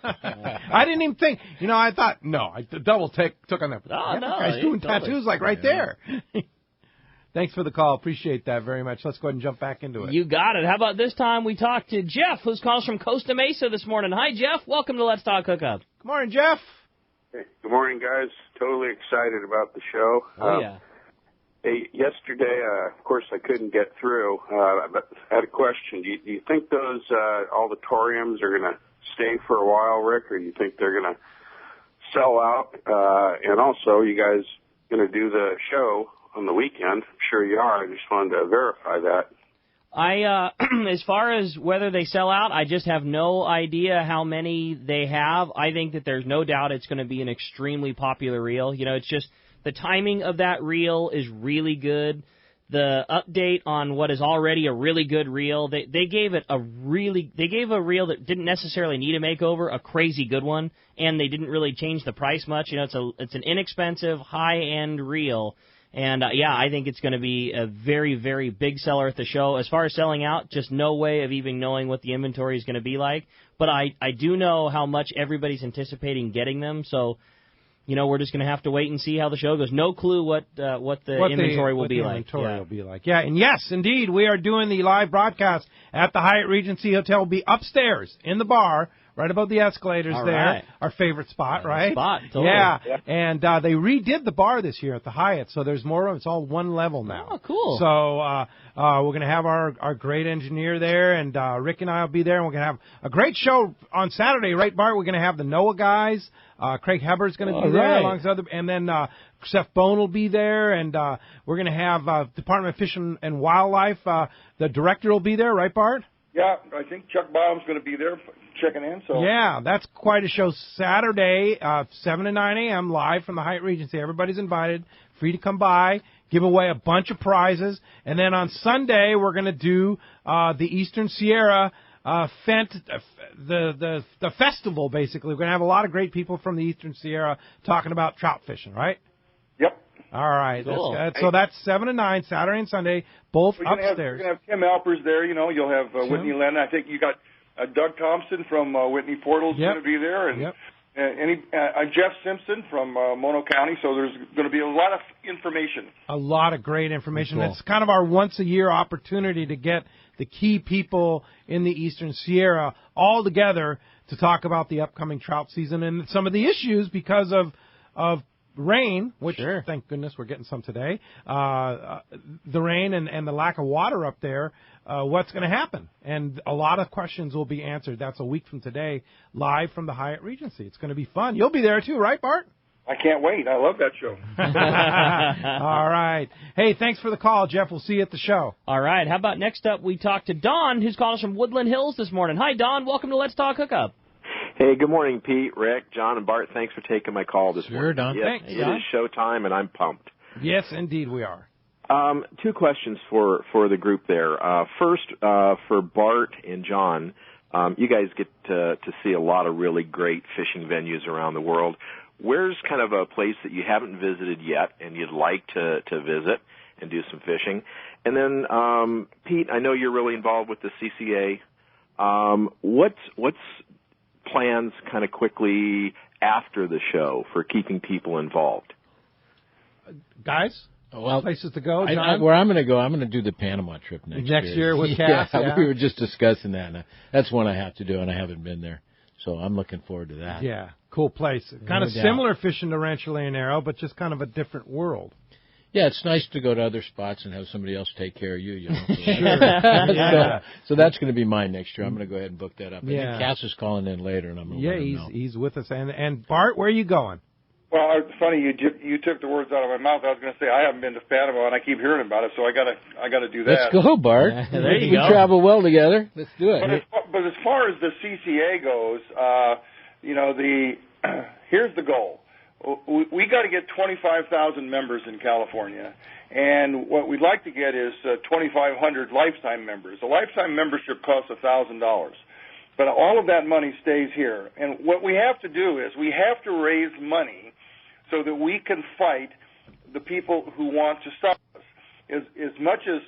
I didn't even think. I thought, I double took on that. Oh, no. Guy's doing totally. tattoos like right there. Thanks for the call. Appreciate that very much. Let's go ahead and jump back into it. You got it. How about this time we talk to Jeff, who's calling us from Costa Mesa this morning. Hi, Jeff. Welcome to Let's Talk Hookup. Good morning, Jeff. Hey, good morning, guys. Totally excited about the show. Oh, yeah. Hey, yesterday, of course, I couldn't get through, but I had a question. Do you think those auditoriums are going to stay for a while, Rick, or do you think they're going to sell out? And also, you guys going to do the show on the weekend? I'm sure you are. I just wanted to verify that. As far as whether they sell out, I just have no idea how many they have. I think that there's no doubt it's going to be an extremely popular reel. It's just the timing of that reel is really good. The update on what is already a really good reel, they gave a reel that didn't necessarily need a makeover, a crazy good one, and they didn't really change the price much. It's an inexpensive, high-end reel. And, I think it's going to be a very, very big seller at the show. As far as selling out, just no way of even knowing what the inventory is going to be like. But I do know how much everybody's anticipating getting them. So, we're just going to have to wait and see how the show goes. No clue what the inventory will be like. Yeah, and yes, indeed, we are doing the live broadcast at the Hyatt Regency Hotel. We'll be upstairs in the bar, right above the escalators there. Right. Our favorite spot, right? Totally. Yeah, and they redid the bar this year at the Hyatt, so there's more room. It's all one level now. Oh, cool. So we're going to have our great engineer there, and Rick and I will be there, and we're going to have a great show on Saturday, right, Bart? We're going to have the NOAA guys. Craig Heber's going to be there, alongside other, and then Seth Bone will be there, and we're going to have Department of Fish and Wildlife. The director will be there, right, Bart? Yeah, I think Chuck Baum's going to be there checking in. So yeah, that's quite a show. Saturday, 7 to 9 a.m., live from the Hyatt Regency. Everybody's invited, free to come by, give away a bunch of prizes. And then on Sunday, we're going to do the Eastern Sierra the festival, basically. We're going to have a lot of great people from the Eastern Sierra talking about trout fishing, right? Yep. All right. Cool. So that's 7 to 9, Saturday and Sunday, both upstairs. We're going to have Tim Alpers there. You'll have Whitney Lennon. I think you got Doug Thompson from Whitney Portal's going to be there. And Jeff Simpson from Mono County. So there's going to be a lot of information. A lot of great information. Cool. It's kind of our once-a-year opportunity to get the key people in the Eastern Sierra all together to talk about the upcoming trout season and some of the issues because of rain, which thank goodness we're getting some today, the rain and the lack of water up there, what's going to happen? And a lot of questions will be answered. That's a week from today, live from the Hyatt Regency. It's going to be fun. You'll be there too, right, Bart? I can't wait. I love that show. All right. Hey, thanks for the call, Jeff. We'll see you at the show. All right. How about next up we talk to Don, who's calling us from Woodland Hills this morning. Hi, Don. Welcome to Let's Talk Hookup. Hey, good morning, Pete, Rick, John, and Bart. Thanks for taking my call this morning. Sure, Don. Yes, Thanks, it Don. is showtime, and I'm pumped. Yes, indeed we are. Two questions for the group there. First, for Bart and John, you guys get to see a lot of really great fishing venues around the world. Where's kind of a place that you haven't visited yet and you'd like to visit and do some fishing? And then, Pete, I know you're really involved with the CCA. What's plans kind of quickly after the show for keeping people involved? Guys? Well, places to go, John? Where I'm going to go, I'm going to do the Panama trip next year. With Cass, yeah. We were just discussing that. And that's one I have to do, and I haven't been there. So I'm looking forward to that. Yeah, cool place. Kind of similar fishing to Rancho Leonero, but just kind of a different world. Yeah, it's nice to go to other spots and have somebody else take care of you, you know. So, Sure. Yeah. So that's going to be mine next year. I'm going to go ahead and book that up. Yeah. And Cass is calling in later, and I'm going to let him know. He's with us. And Bart, where are you going? Well, it's funny you took the words out of my mouth. I was going to say I haven't been to Panama, and I keep hearing about it, so I gotta do that. Let's go, Bart. Yeah, there you we go. travel well together. Let's do it. But as far as the CCA goes, here's the goal. We got to get 25,000 members in California, and what we'd like to get is 2,500 lifetime members. A lifetime membership costs $1,000. But all of that money stays here. And what we have to do is we have to raise money so that we can fight the people who want to stop us. As much as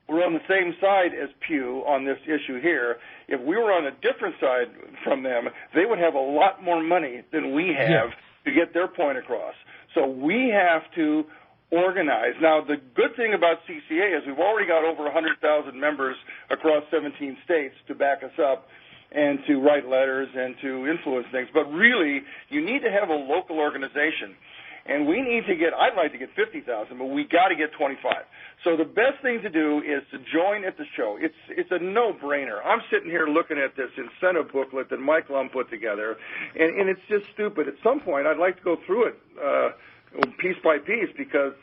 we're on the same side as Pew on this issue here, if we were on a different side from them, they would have a lot more money than we have to get their point across. So we have to organize. Now, the good thing about CCA is we've already got over 100,000 members across 17 states to back us up and to write letters and to influence things. But really, you need to have a local organization. And we need to I'd like to get 50,000, but we got to get 25. So the best thing to do is to join at the show. It's a no-brainer. I'm sitting here looking at this incentive booklet that Mike Lum put together, and it's just stupid. At some point, I'd like to go through it piece by piece because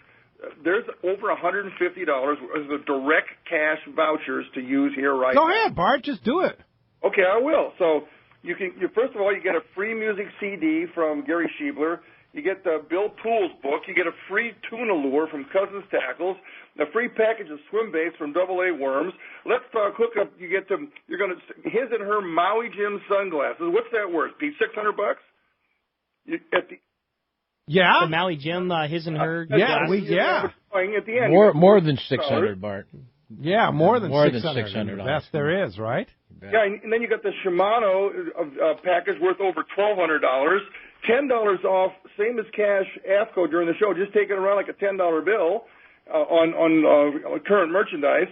there's over $150 worth of direct cash vouchers to use here right now. Go ahead, Bart. Just do it. Okay, I will. So you first of all, you get a free music CD from Gary Schiebler. You get the Bill Poole's book. You get a free tuna lure from Cousins Tackles. A free package of swim baits from AA Worms. Let's Talk Hookup. You're going to his and her Maui Jim sunglasses. What's that worth, Pete? $600? The Maui Jim, his and her. At the end, more than $600, Bart. Yeah, more than $600. $600. Best there is, right? Yeah, and then you got the Shimano package worth over $1,200. $10 off, same as cash AFCO during the show. Just take it around like a $10 bill on current merchandise.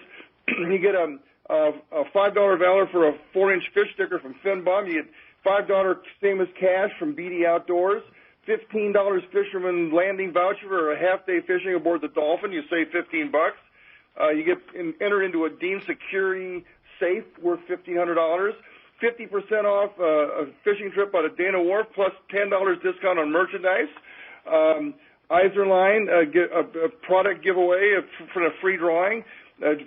You get a $5 valor for a 4-inch fish sticker from Finbom. You get $5 same as cash from BD Outdoors. $15 fisherman landing voucher for a half-day fishing aboard the Dolphin. You save $15. You get enter into a Dean Security safe worth $1,500. 50% off a fishing trip out of Dana Wharf, plus $10 discount on merchandise. Iserline, a product giveaway for a free drawing.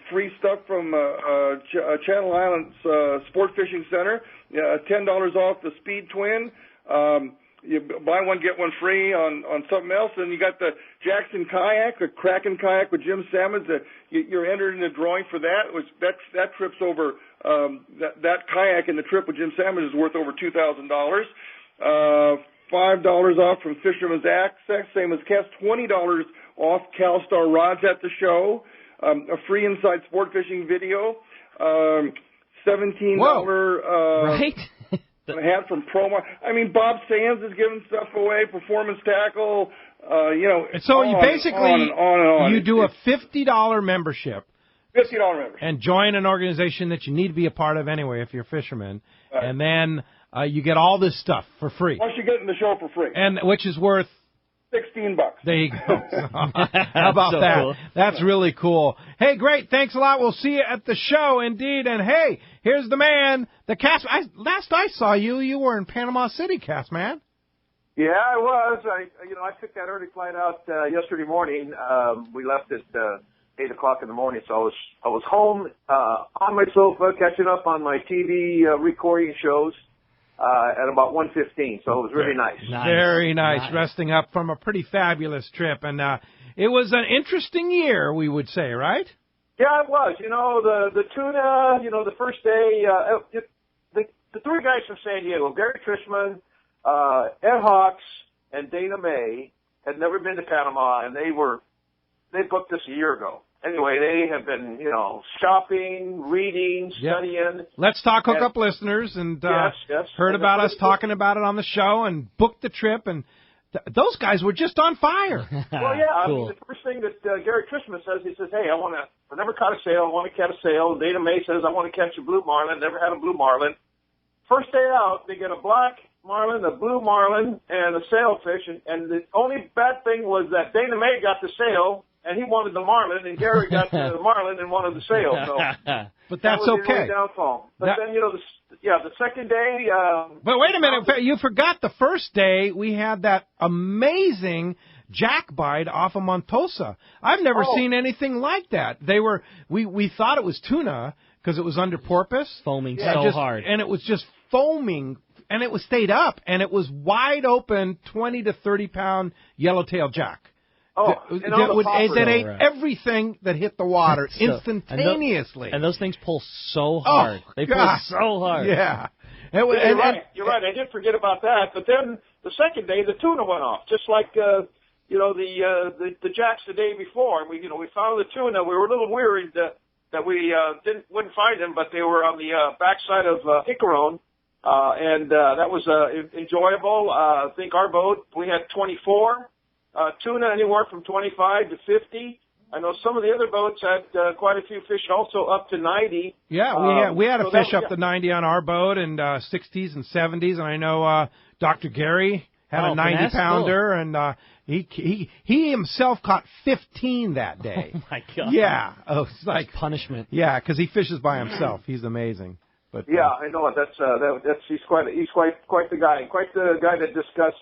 Free stuff from Channel Islands Sport Fishing Center. $10 off the Speed Twin. You buy one, get one free on something else. And you got the Jackson kayak, the Kraken kayak with Jim Salmons. You're entered in the drawing for that. That trip's over. That kayak in the trip with Jim Salmons is worth over $2,000. $5 off from Fisherman's Access, same as Cass. $20 off CalStar rods at the show. A free Inside Sport Fishing video. $17. Right. A hat from Promo. I mean, Bob Sands is giving stuff away. Performance Tackle. So you basically on and on. You do a $50 membership. $50 membership. And join an organization that you need to be a part of anyway if you're a fisherman. Right. And then you get all this stuff for free. Plus you get in the show for free. And which is worth $16. There you go. How about So that? cool. That's really cool. Hey, great. Thanks a lot. We'll see you at the show, indeed. And, hey, here's the man, the cast. Last I saw you were in Panama City, cast man. Yeah, I was. I took that early flight out yesterday morning. We left at 8 o'clock in the morning, so I was home on my sofa catching up on my TV recording shows at about 1:15. So it was really nice. Very nice. Resting up from a pretty fabulous trip, and it was an interesting year, we would say, right? Yeah, it was. The tuna. The first day, the three guys from San Diego, Gary Trishman, Ed Hawks, and Dana May, had never been to Panama, and they booked this a year ago. Anyway, they have been, shopping, reading, studying. Let's Talk Hookup listeners, and yes. heard about us talking about it on the show and booked the trip, and those guys were just on fire. Well, yeah, cool. I mean, the first thing that Gary Trishman says, he says, hey, I never caught a sail, I want to catch a sail. Dana May says, I want to catch a blue marlin, never had a blue marlin. First day out, they get a black marlin, a blue marlin, and a sailfish, and the only bad thing was that Dana May got the sail, and he wanted the marlin, and Gary got the marlin and wanted the sail. So, but that's that was okay. The downfall. But then, the second day. But wait a minute, you forgot the first day we had that amazing jack bite off of Montosa. I've never seen anything like that. We thought it was tuna because it was under porpoise, foaming hard, and it was just foaming. And it was stayed up, and it was wide open, 20 to 30 pound yellowtail jack. That ate everything that hit the water instantaneously. And those things pull so hard. They pull so hard. Yeah. You're right. I did forget about that. But then the second day, the tuna went off, just like the jacks the day before. And we found the tuna. We were a little worried that we wouldn't find them, but they were on the backside of Icaron. And that was enjoyable. I think our boat, we had 24. Tuna anywhere from 25 to 50. I know some of the other boats had quite a few fish also up to 90. Yeah, we had a fish up to 90 on our boat, and 60s and 70s. And I know Dr. Gary had a 90-pounder, and he himself caught 15 that day. Oh, my God. Yeah. Oh, it's like that's punishment. Yeah, because he fishes by himself. He's amazing. But yeah, I know it. He's quite the guy. Quite the guy to discuss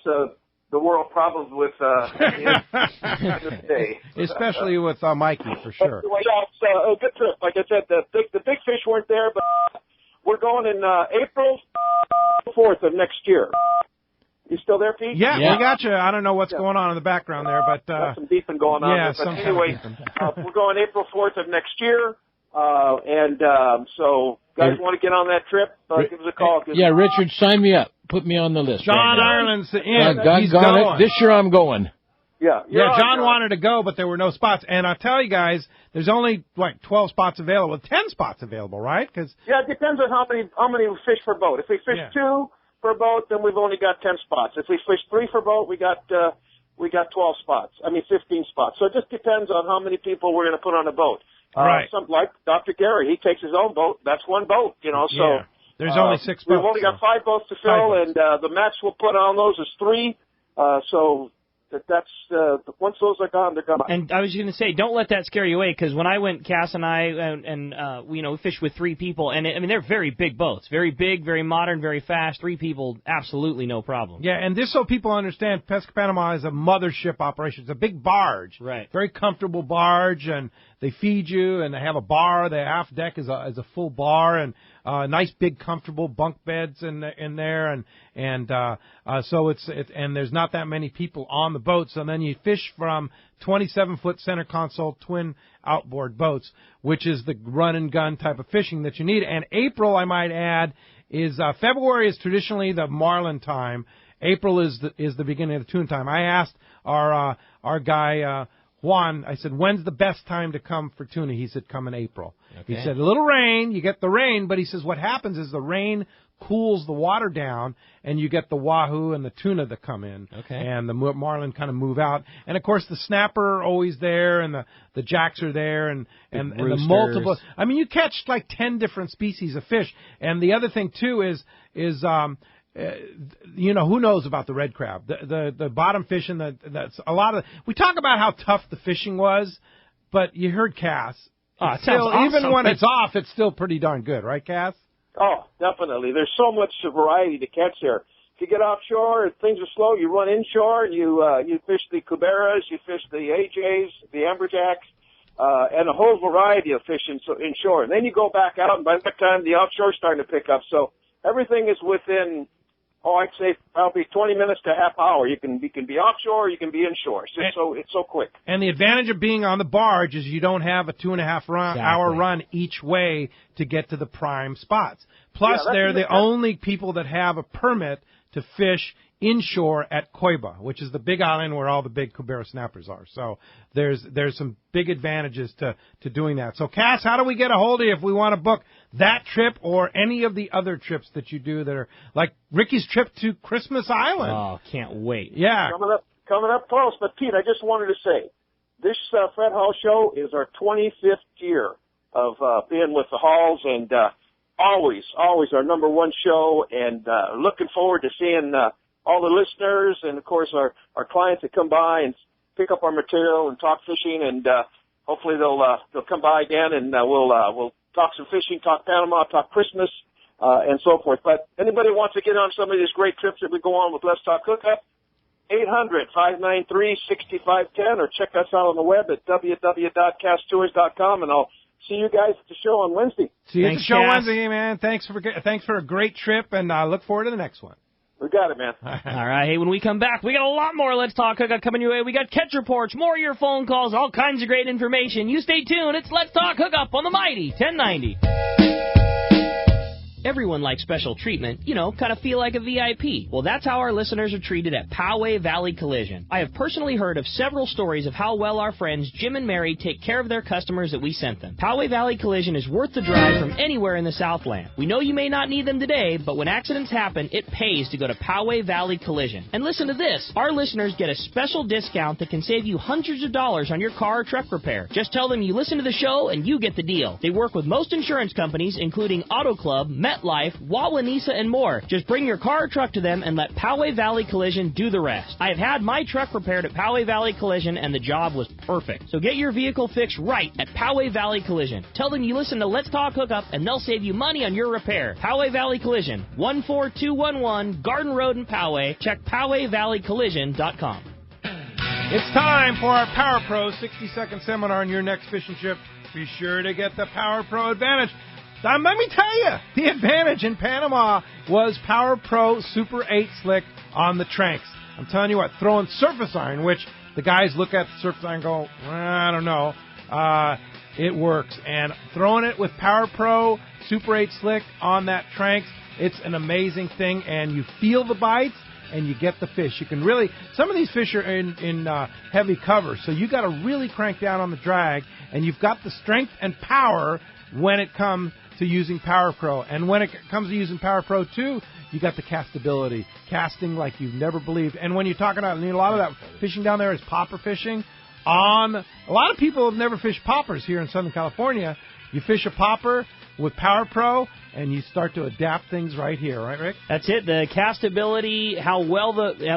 the world problems with this day. Especially with Mikey, for sure. Yeah, it's a good trip. Like I said, the big fish weren't there, but we're going in April 4th of next year. You still there, Pete? Yeah, we got you. I don't know what's going on in the background there, but got some beeping going on. Yeah, but anyway, we're going April 4th of next year, so guys want to get on that trip? Give us a call. Richard, sign me up. Put me on the list. John Ireland's in. He's going. This year I'm going. Yeah, John wanted to go, but there were no spots. And I'll tell you guys, there's only 12 spots available, 10 spots available, right? It depends on how many we fish per boat. If we fish 2 per boat, then we've only got 10 spots. If we fish 3 per boat, we got 12 spots. 15 spots. So it just depends on how many people we're going to put on a boat. Right. Something like Dr. Gary, he takes his own boat. That's one boat, So there's only 6 boats. We've only got 5 boats to fill, and the max we'll put on those is 3. So that's once those are gone, they're gone. And I was going to say, don't let that scare you away, because when I went, Cass and I, we fished with 3 people, and they're very big boats, very big, very modern, very fast. 3 people, absolutely no problem. Yeah, and just so people understand, Pesca Panama is a mothership operation. It's a big barge, right? Very comfortable barge, and they feed you, and they have a bar. The aft deck is a full bar, and nice big comfortable bunk beds in there, and so it's and there's not that many people on the boat. So then you fish from 27-foot center console twin outboard boats, which is the run and gun type of fishing that you need. And April, I might add, is February is traditionally the marlin time. April is the beginning of the tuna time. I asked our guy Juan, I said, when's the best time to come for tuna? He said, come in April. Okay. He said, a little rain, you get the rain, but he says what happens is the rain cools the water down, and you get the wahoo and the tuna that come in. Okay. And the marlin kind of move out. And, of course, the snapper are always there, and the jacks are there, and the multiple. I mean, you catch like 10 different species of fish. And the other thing, too, is who knows about the red crab? The bottom fishing, that's a lot of. We talk about how tough the fishing was, but you heard Cass. It Still, sounds awesome. even when it's off, it's still pretty darn good, right, Cass? Oh, definitely. There's so much variety to catch there. If you get offshore and things are slow, you run inshore, you fish the cuberas, you fish the AJs, the amberjacks, and a whole variety of fish inshore. And then you go back out, and by that time, the offshore's starting to pick up. So everything is within, I'd say probably 20 minutes to a half hour. You can be offshore, you can be inshore. It's so quick. And the advantage of being on the barge is you don't have a 2.5 hour run each way to get to the prime spots. Plus, they're the only people that have a permit to fish inshore at Coiba, which is the big island where all the big cubera snappers are. So there's some big advantages to doing that. So, Cass, how do we get a hold of you if we want to book that trip or any of the other trips that you do that are like Ricky's trip to Christmas Island? Oh, can't wait. Yeah. Coming up close. But, Pete, I just wanted to say, this Fred Hall Show is our 25th year of being with the Halls, and always our number one show, and looking forward to seeing all the listeners and, of course, our clients that come by and pick up our material and talk fishing, and hopefully they'll come by again, and we'll talk some fishing, talk Panama, talk Christmas, and so forth. But anybody wants to get on some of these great trips that we go on with Let's Talk Hookup, 800-593-6510, or check us out on the web at www.casttours.com, and I'll see you guys at the show on Wednesday. See you at the show Wednesday, man. Thanks for a great trip, and I look forward to the next one. We got it, man. All right. Hey, when we come back, we got a lot more Let's Talk Hookup coming your way. We got catch reports, more of your phone calls, all kinds of great information. You stay tuned. It's Let's Talk Hookup on the Mighty 1090. Everyone likes special treatment, kind of feel like a VIP. Well, that's how our listeners are treated at Poway Valley Collision. I have personally heard of several stories of how well our friends Jim and Mary take care of their customers that we sent them. Poway Valley Collision is worth the drive from anywhere in the Southland. We know you may not need them today, but when accidents happen, it pays to go to Poway Valley Collision. And listen to this. Our listeners get a special discount that can save you hundreds of dollars on your car or truck repair. Just tell them you listen to the show and you get the deal. They work with most insurance companies, including Auto Club, MetLife, Wawanesa, and more. Just bring your car or truck to them and let Poway Valley Collision do the rest. I have had my truck repaired at Poway Valley Collision, and the job was perfect. So get your vehicle fixed right at Poway Valley Collision. Tell them you listen to Let's Talk Hookup, and they'll save you money on your repair. Poway Valley Collision, 14211 Garden Road in Poway. Check PowayValleyCollision.com. It's time for our Power Pro 60-second seminar on your next fishing trip. Be sure to get the Power Pro Advantage. Let me tell you, the advantage in Panama was Power Pro Super 8 Slick on the Tranks. I'm telling you what, throwing surface iron, which the guys look at the surface iron and go, I don't know, it works. And throwing it with Power Pro Super 8 Slick on that Tranks, it's an amazing thing, and you feel the bites, and you get the fish. You can really, some of these fish are in heavy cover, so you got to really crank down on the drag, and you've got the strength and power when it comes to using Power Pro. And when it comes to using Power Pro 2, you got the castability, casting like you've never believed. And when you're talking about, a lot of that fishing down there is popper fishing. A lot of people have never fished poppers here in Southern California. You fish a popper with Power Pro, and you start to adapt things right here, right, Rick? That's it. The castability, how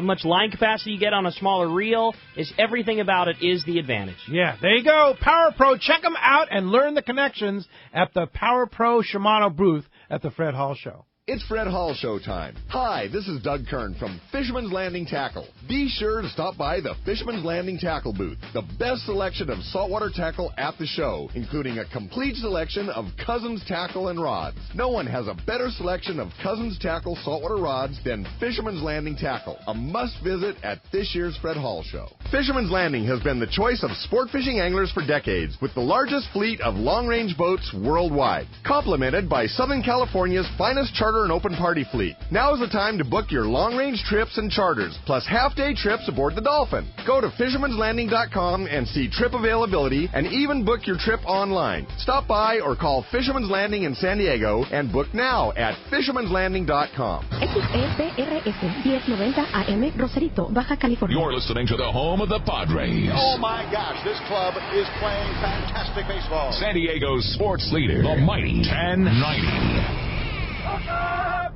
much line capacity you get on a smaller reel, is everything about it is the advantage. Yeah, there you go. Power Pro. Check them out and learn the connections at the Power Pro Shimano booth at the Fred Hall Show. It's Fred Hall Show time. Hi, this is Doug Kern from Fisherman's Landing Tackle. Be sure to stop by the Fisherman's Landing Tackle booth. The best selection of saltwater tackle at the show, including a complete selection of Cousins tackle and rods. No one has a better selection of Cousins tackle saltwater rods than Fisherman's Landing Tackle. A must visit at this year's Fred Hall Show. Fisherman's Landing has been the choice of sport fishing anglers for decades, with the largest fleet of long-range boats worldwide, complemented by Southern California's finest charter and open party fleet. Now is the time to book your long-range trips and charters, plus half-day trips aboard the Dolphin. Go to fishermanslanding.com and see trip availability, and even book your trip online. Stop by or call Fisherman's Landing in San Diego and book now at fishermanslanding.com. XEPRS 1090 AM Rosarito, Baja California. You're listening to the home of the Padres. Oh my gosh, this club is playing fantastic baseball. San Diego's sports leader, the Mighty 1090.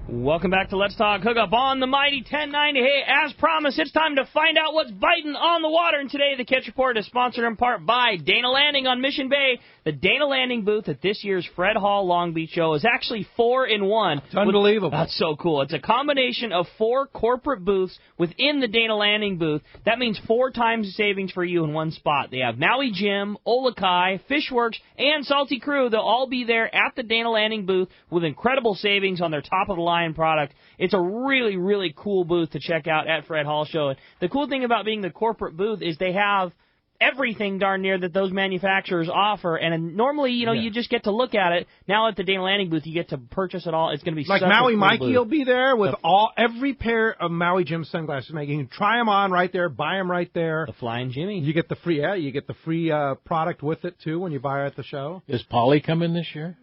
Welcome back to Let's Talk Hookup on the Mighty 1090. Hey, as promised, it's time to find out what's biting on the water. And today, the Catch Report is sponsored in part by Dana Landing on Mission Bay. The Dana Landing booth at this year's Fred Hall Long Beach show is actually 4-in-1. It's unbelievable. That's so cool. It's a combination of 4 corporate booths within the Dana Landing booth. That means 4 times the savings for you in one spot. They have Maui Jim, Olakai, Fishworks, and Salty Crew. They'll all be there at the Dana Landing booth with incredible savings on their top-of-the-line product. It's a really, really cool booth to check out at Fred Hall Show. And the cool thing about being the corporate booth is they have everything darn near that those manufacturers offer, and normally, you just get to look at it. Now at the Dana Landing booth, you get to purchase it all. It's going to be like such Maui a cool Mikey booth. will be there with every pair of Maui Jim sunglasses. You can try them on right there, buy them right there. The Flying Jimmy. You get the free product with it too when you buy it at the show. Is Paulie coming this year?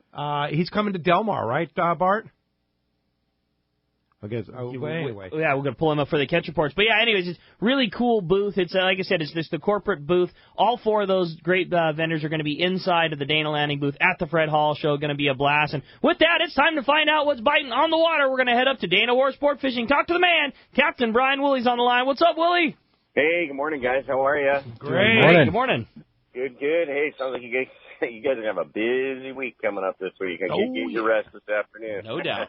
He's coming to Del Mar, right, Bart? I guess. Anyway. Yeah, we're going to pull him up for the Catch Reports. But, yeah, anyways, it's really cool booth. It's like I said, it's just the corporate booth. All 4 of those great vendors are going to be inside of the Dana Landing booth at the Fred Hall Show. Going to be a blast. And with that, it's time to find out what's biting on the water. We're going to head up to Dana War Sport Fishing. Talk to the man. Captain Brian Woolley's on the line. What's up, Willie? Hey, good morning, guys. How are you? Great. Good morning. Good. Hey, sounds like you guys are going to have a busy week coming up this week. Get your rest this afternoon. No doubt.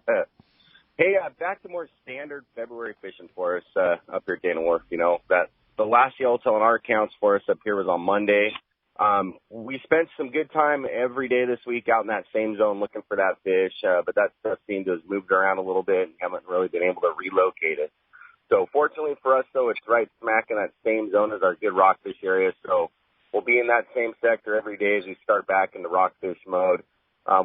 Hey, back to more standard February fishing for us up here at Dana Wharf. That the last yellowtail on our accounts for us up here was on Monday. We spent some good time every day this week out in that same zone looking for that fish, but that stuff seemed to have moved around a little bit and haven't really been able to relocate it. So fortunately for us, though, it's right smack in that same zone as our good rockfish area. So we'll be in that same sector every day as we start back into rockfish mode.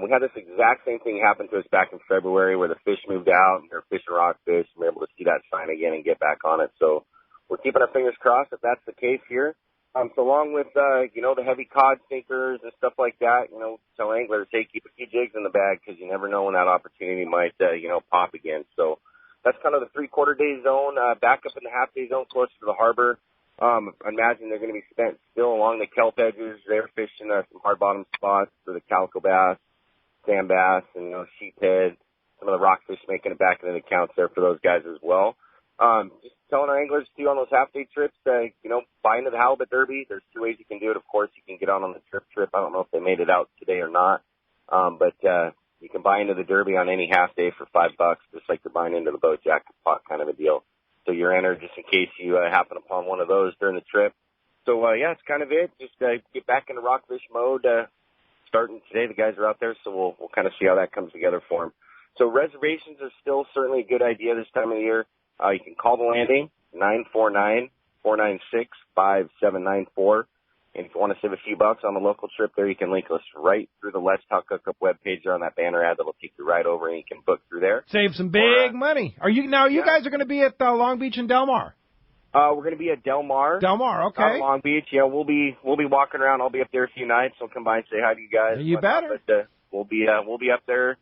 We had this exact same thing happen to us back in February where the fish moved out and they're fishing rockfish and we're able to see that sign again and get back on it. So we're keeping our fingers crossed if that's the case here. So along with, the heavy cod sinkers and stuff like that, tell anglers, hey, keep a few jigs in the bag because you never know when that opportunity might, pop again. So that's kind of the 3/4 day zone, back up in the half day zone closer to the harbor. I imagine they're going to be spent still along the kelp edges. They're fishing some hard bottom spots for the calico bass, sand bass, and sheephead. Some of the rockfish making it back into the counts there for those guys as well. Just telling our anglers too on those half day trips, buy into the halibut derby. There's 2 ways you can do it. Of course, you can get on the trip. I don't know if they made it out today or not, but you can buy into the derby on any half day for $5, just like you're buying into the boat jacket pot kind of a deal. So you're entered just in case you happen upon one of those during the trip. So that's kind of it. Just get back into rockfish mode. Starting today, the guys are out there, so we'll kind of see how that comes together for them. So reservations are still certainly a good idea this time of the year. You can call the landing, 949-496-5794. And if you want to save a few bucks on the local trip there, you can link us right through the Let's Talk Hookup webpage there on that banner ad that'll take you right over and you can book through there. Save some big money. You guys are going to be at Long Beach and Del Mar? We're going to be at Del Mar. Okay. Long Beach. Yeah, we'll be walking around. I'll be up there a few nights. So come by and say hi to you guys. You better. But we'll be up there,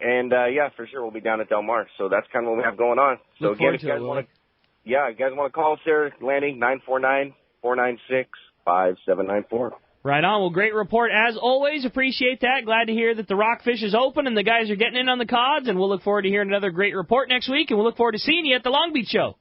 and for sure we'll be down at Del Mar. So that's kind of what we have going on. So again, if you guys want to call us there, landing 949-496-5794. Right on. Well, great report as always. Appreciate that. Glad to hear that the rockfish is open and the guys are getting in on the cods. And we'll look forward to hearing another great report next week. And we'll look forward to seeing you at the Long Beach show.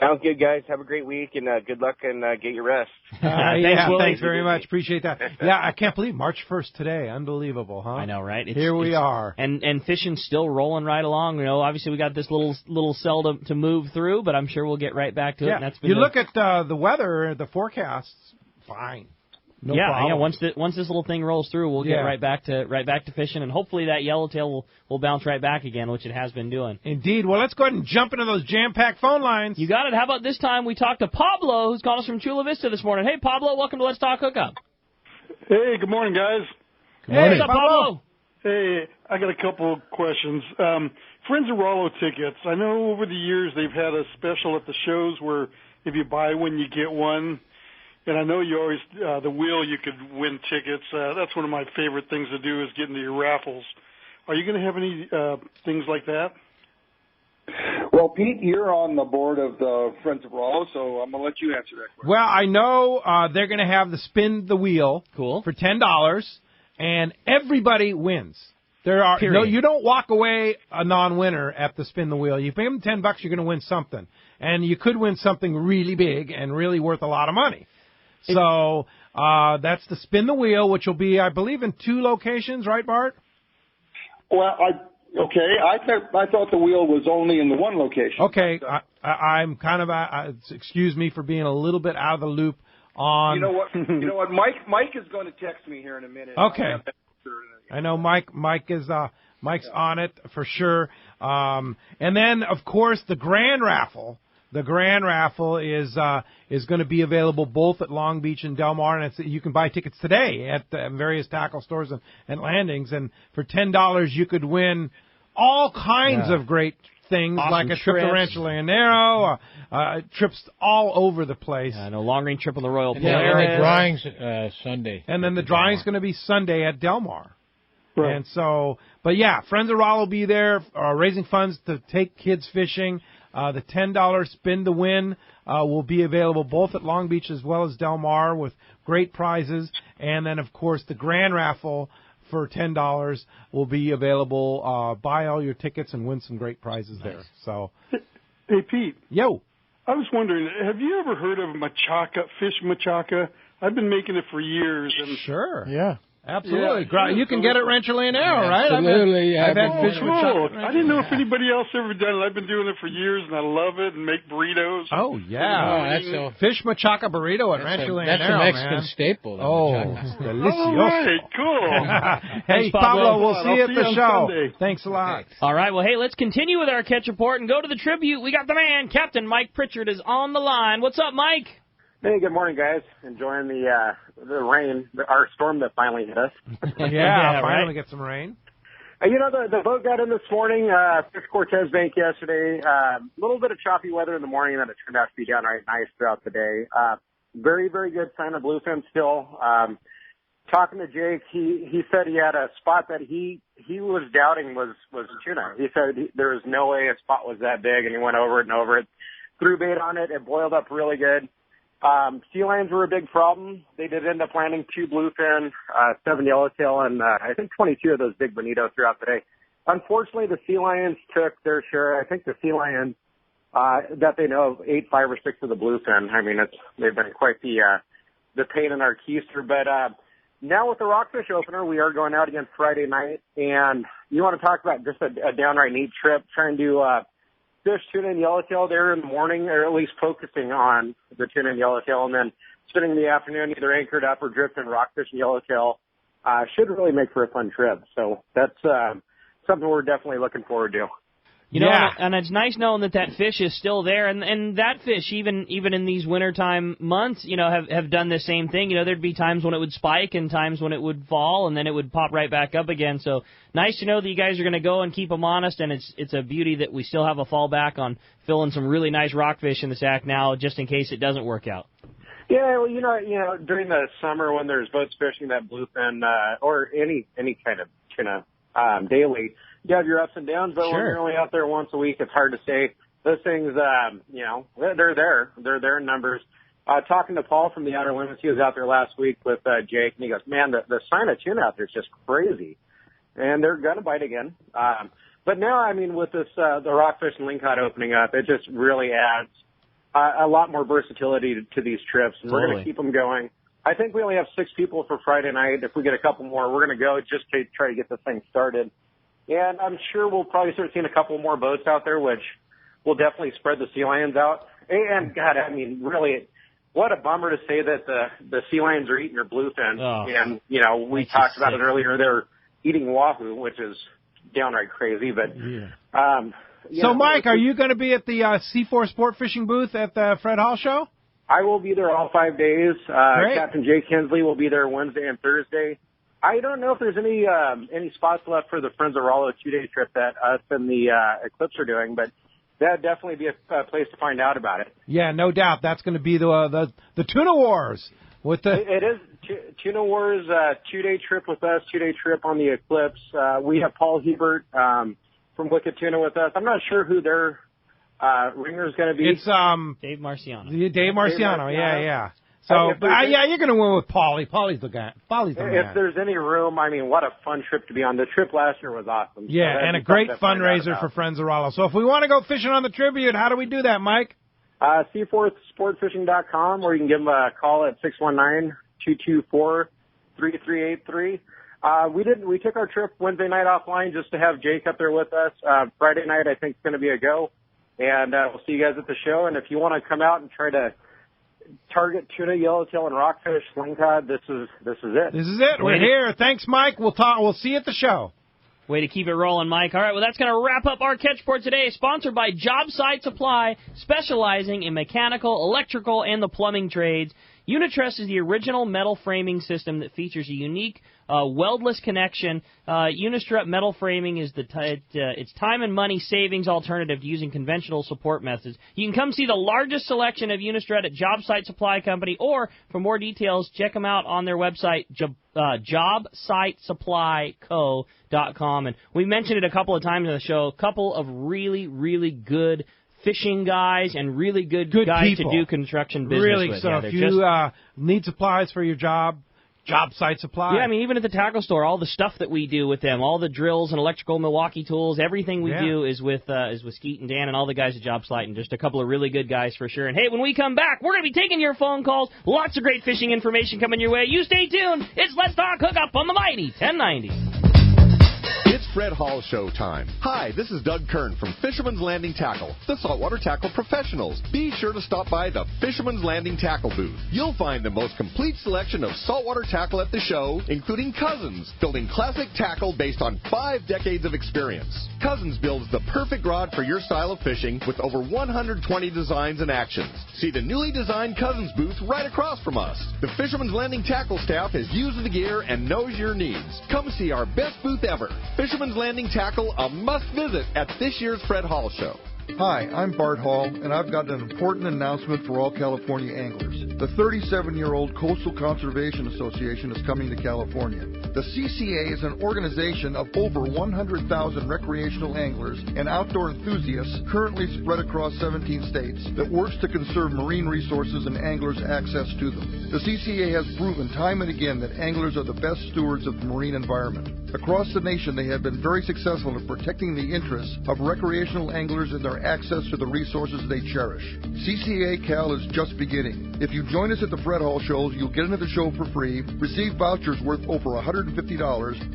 Sounds good, guys. Have a great week, and good luck, and get your rest. Thanks very much. Appreciate that. Yeah, I can't believe March 1st today. Unbelievable, huh? I know, right? Here we are. And fishing's still rolling right along. Obviously we got this little cell to move through, but I'm sure we'll get right back to it. And that's been look at the weather, the forecasts, fine. No problem. Yeah. Once this little thing rolls through, we'll get right back to fishing, and hopefully that yellowtail will bounce right back again, which it has been doing. Indeed. Well, let's go ahead and jump into those jam-packed phone lines. You got it. How about this time we talk to Pablo, who's calling us from Chula Vista this morning. Hey, Pablo, welcome to Let's Talk Hookup. Hey, good morning, guys. Good morning. Hey, what's up, Pablo? Hey, I got a couple questions. Friends of Rollo tickets. I know over the years they've had a special at the shows where if you buy one, you get one. And I know you always, the wheel, you could win tickets. That's one of my favorite things to do is get into your raffles. Are you going to have any things like that? Well, Pete, you're on the board of the Friends of Rollo, so I'm going to let you answer that question. Well, I know they're going to have the spin the wheel for $10, and everybody wins. There are Period. no. You don't walk away a non-winner at the Spin the Wheel. You pay them $10, you're going to win something, and you could win something really big and really worth a lot of money. So that's the Spin the Wheel, which will be, I believe, in 2 locations, right, Bart? Well, I thought the wheel was only in the one location. Okay, I'm kind of excuse me for being a little bit out of the loop on. You know what? Mike is going to text me here in a minute. Okay. I know Mike's on it for sure. And then, of course, the grand raffle. The grand raffle is going to be available both at Long Beach and Del Mar, and you can buy tickets today at various tackle stores and landings. And for $10, you could win all kinds of great things, awesome like a trip to Rancho Leonero, trips all over the place. A long-range trip on the Royal Polaris. And the drawing's Sunday. And then the drawing's going to be Sunday at Del Mar. Right. And so, but yeah, Friends of Raleigh will be there raising funds to take kids fishing. The $10 Spin to Win will be available both at Long Beach as well as Del Mar with great prizes. And then, of course, the grand raffle for $10 will be available. Buy all your tickets and win some great prizes there. So, Hey, Pete. Yo. I was wondering, have you ever heard of machaca, fish machaca? I've been making it for years. And Sure. Yeah. Absolutely. Yeah, you can get it at Rancho Leonero, right? Absolutely. I've had fish cool. machaca. I didn't know if anybody else ever done it. I've been doing it for years, and I love it, and make burritos. Oh, yeah. That's fish machaca burrito at Rancho Leonero, that's a Mexican man. staple. Delicioso. All right, cool. Hey, Thanks, Pablo, we'll see you at I'll the see you show. on Sunday. Thanks a lot. All right, well, hey, let's continue with our catch report and go to the tribute. We got the man, Captain Mike Pritchard, is on the line. What's up, Mike? Hey, good morning, guys. Enjoying the rain, our storm that finally hit us. Yeah, finally get some rain. The boat got in this morning, fished Cortez Bank yesterday. A little bit of choppy weather in the morning, and then it turned out to be downright nice throughout the day. Very, very good sign of bluefin still. Talking to Jake, he said he had a spot that he was doubting was tuna. He said there was no way a spot was that big, and he went over it and over it. Threw bait on it. It boiled up really good. Sea lions were a big problem. They did end up landing 2 bluefin, 7 yellowtail, and I think 22 of those big bonito throughout the day. Unfortunately, the sea lions took their share. I think the sea lions that they know of ate 5 or 6 of the bluefin. I mean, they've been quite the pain in our keister. But now with the rockfish opener, we are going out again Friday night, and you want to talk about just a downright neat trip, trying to fish tuna and yellowtail there in the morning, or at least focusing on the tuna and yellowtail, and then spending the afternoon either anchored up or drifting rockfish and yellowtail should really make for a fun trip. So that's something we're definitely looking forward to. You know, and it's nice knowing that fish is still there, and that fish, even in these wintertime months, have done the same thing. There'd be times when it would spike and times when it would fall, and then it would pop right back up again. So nice to know that you guys are going to go and keep them honest, and it's a beauty that we still have a fallback on filling some really nice rockfish in the sack now, just in case it doesn't work out. Yeah, well, during the summer when there's boats fishing that bluefin or any kind of tuna daily, you have your ups and downs, but when you're only out there once a week, it's hard to say. Those things, they're there. They're there in numbers. Talking to Paul from the Outer Limits, he was out there last week with Jake, and he goes, man, the sign of tuna out there is just crazy. And they're going to bite again. But now, I mean, with this the rockfish and lingcod opening up, it just really adds a lot more versatility to these trips, and we're going to keep them going. I think we only have 6 people for Friday night. If we get a couple more, we're going to go just to try to get this thing started. And I'm sure we'll probably start seeing a couple more boats out there, which will definitely spread the sea lions out. And, God, I mean, really, what a bummer to say that the sea lions are eating your bluefin. Oh, and, we talked about it earlier. They're eating wahoo, which is downright crazy. But So, Mike, are you going to be at the C4 Sport Fishing booth at the Fred Hall Show? I will be there all 5 days. Captain Jake Hensley will be there Wednesday and Thursday. I don't know if there's any spots left for the Friends of Rollo 2-day trip that us and the Eclipse are doing, but that'd definitely be a place to find out about it. Yeah, no doubt. That's going to be the Tuna Wars. It is Tuna Wars 2-day trip with us, 2-day trip on the Eclipse. We have Paul Hebert from Wicked Tuna with us. I'm not sure who their ringer is going to be. It's Dave Marciano. Dave Marciano, yeah. So, yeah, you're going to win with Paulie. Paulie's the guy. Paulie's the man. If there's any room, I mean, what a fun trip to be on. The trip last year was awesome. Yeah, and a great fundraiser for Friends of Rollo. So if we want to go fishing on the Tribute, how do we do that, Mike? Seaforthsportfishing.com, or you can give them a call at 619-224-3383. We took our trip Wednesday night offline just to have Jake up there with us. Friday night, I think, is going to be a go. And we'll see you guys at the show. And if you want to come out and try to target tuna, yellowtail, and rockfish, slingcod, this is it. This is it. We're here. Thanks, Mike. We'll see you at the show. Way to keep it rolling, Mike. All right, well, that's going to wrap up our catch for today, sponsored by Job Site Supply, specializing in mechanical, electrical, and the plumbing trades. Unitrust is the original metal framing system that features a unique weldless connection. Unistrut metal framing is it's time and money savings alternative to using conventional support methods. You can come see the largest selection of Unistrut at Job Site Supply Company, or for more details, check them out on their website, jobsitesupplyco.com. And we mentioned it a couple of times on the show, a couple of really, really good fishing guys and really good guys people to do construction business really, with. So yeah, if you need supplies for your job, Job Site Supply. Yeah, I mean, even at the tackle store, all the stuff that we do with them, all the drills and electrical Milwaukee tools, everything we do is with Skeet and Dan and all the guys at Job Site, and just a couple of really good guys for sure. And hey, when we come back, we're going to be taking your phone calls. Lots of great fishing information coming your way. You stay tuned. It's Let's Talk Hookup on the Mighty 1090. It's Fred Hall Show time. Hi, this is Doug Kern from Fisherman's Landing Tackle, the saltwater tackle professionals. Be sure to stop by the Fisherman's Landing Tackle booth. You'll find the most complete selection of saltwater tackle at the show, including Cousins, building classic tackle based on 5 decades of experience. Cousins builds the perfect rod for your style of fishing with over 120 designs and actions. See the newly designed Cousins booth right across from us. The Fisherman's Landing Tackle staff has used the gear and knows your needs. Come see our best booth ever. Fisherman's Landing Tackle, a must-visit at this year's Fred Hall Show. Hi, I'm Bart Hall, and I've got an important announcement for all California anglers. The 37-year-old Coastal Conservation Association is coming to California. The CCA is an organization of over 100,000 recreational anglers and outdoor enthusiasts currently spread across 17 states that works to conserve marine resources and anglers' access to them. The CCA has proven time and again that anglers are the best stewards of the marine environment. Across the nation, they have been very successful in protecting the interests of recreational anglers and their access to the resources they cherish. CCA Cal is just beginning. If you join us at the Fred Hall shows, you'll get into the show for free, receive vouchers worth over $150,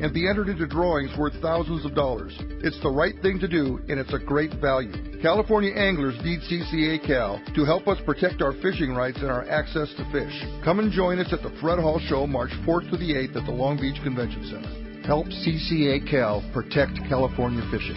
and be entered into drawings worth thousands of dollars. It's the right thing to do, and it's a great value. California anglers need CCA Cal to help us protect our fishing rights and our access to fish. Come and join us at the Fred Hall show March 4th to the 8th at the Long Beach Convention Center. Help CCA Cal protect California fishing.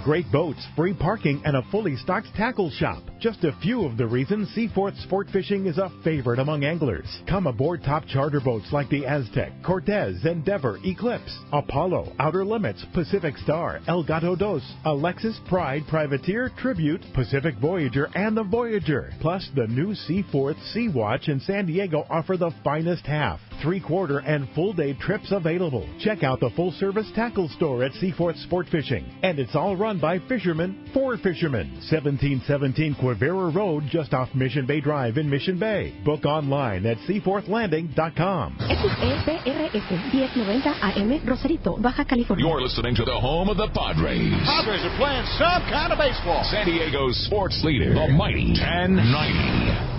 Great boats, free parking, and a fully stocked tackle shop. Just a few of the reasons Seaforth Sport Fishing is a favorite among anglers. Come aboard top charter boats like the Aztec, Cortez, Endeavor, Eclipse, Apollo, Outer Limits, Pacific Star, El Gato Dos, Alexis, Pride, Privateer, Tribute, Pacific Voyager, and the Voyager. Plus, the new Seaforth Sea Watch in San Diego offer the finest half, 3/4, and full-day trips available. Check out the full-service tackle store at Seaforth Sport Fishing. And it's all run by fishermen for fishermen. 1717 Quivira Road, just off Mission Bay Drive in Mission Bay. Book online at seaforthlanding.com. XEPRS 1090 AM, Rosarito, Baja California. You're listening to the home of the Padres. Padres are playing some kind of baseball. San Diego's sports leader, the Mighty 1090.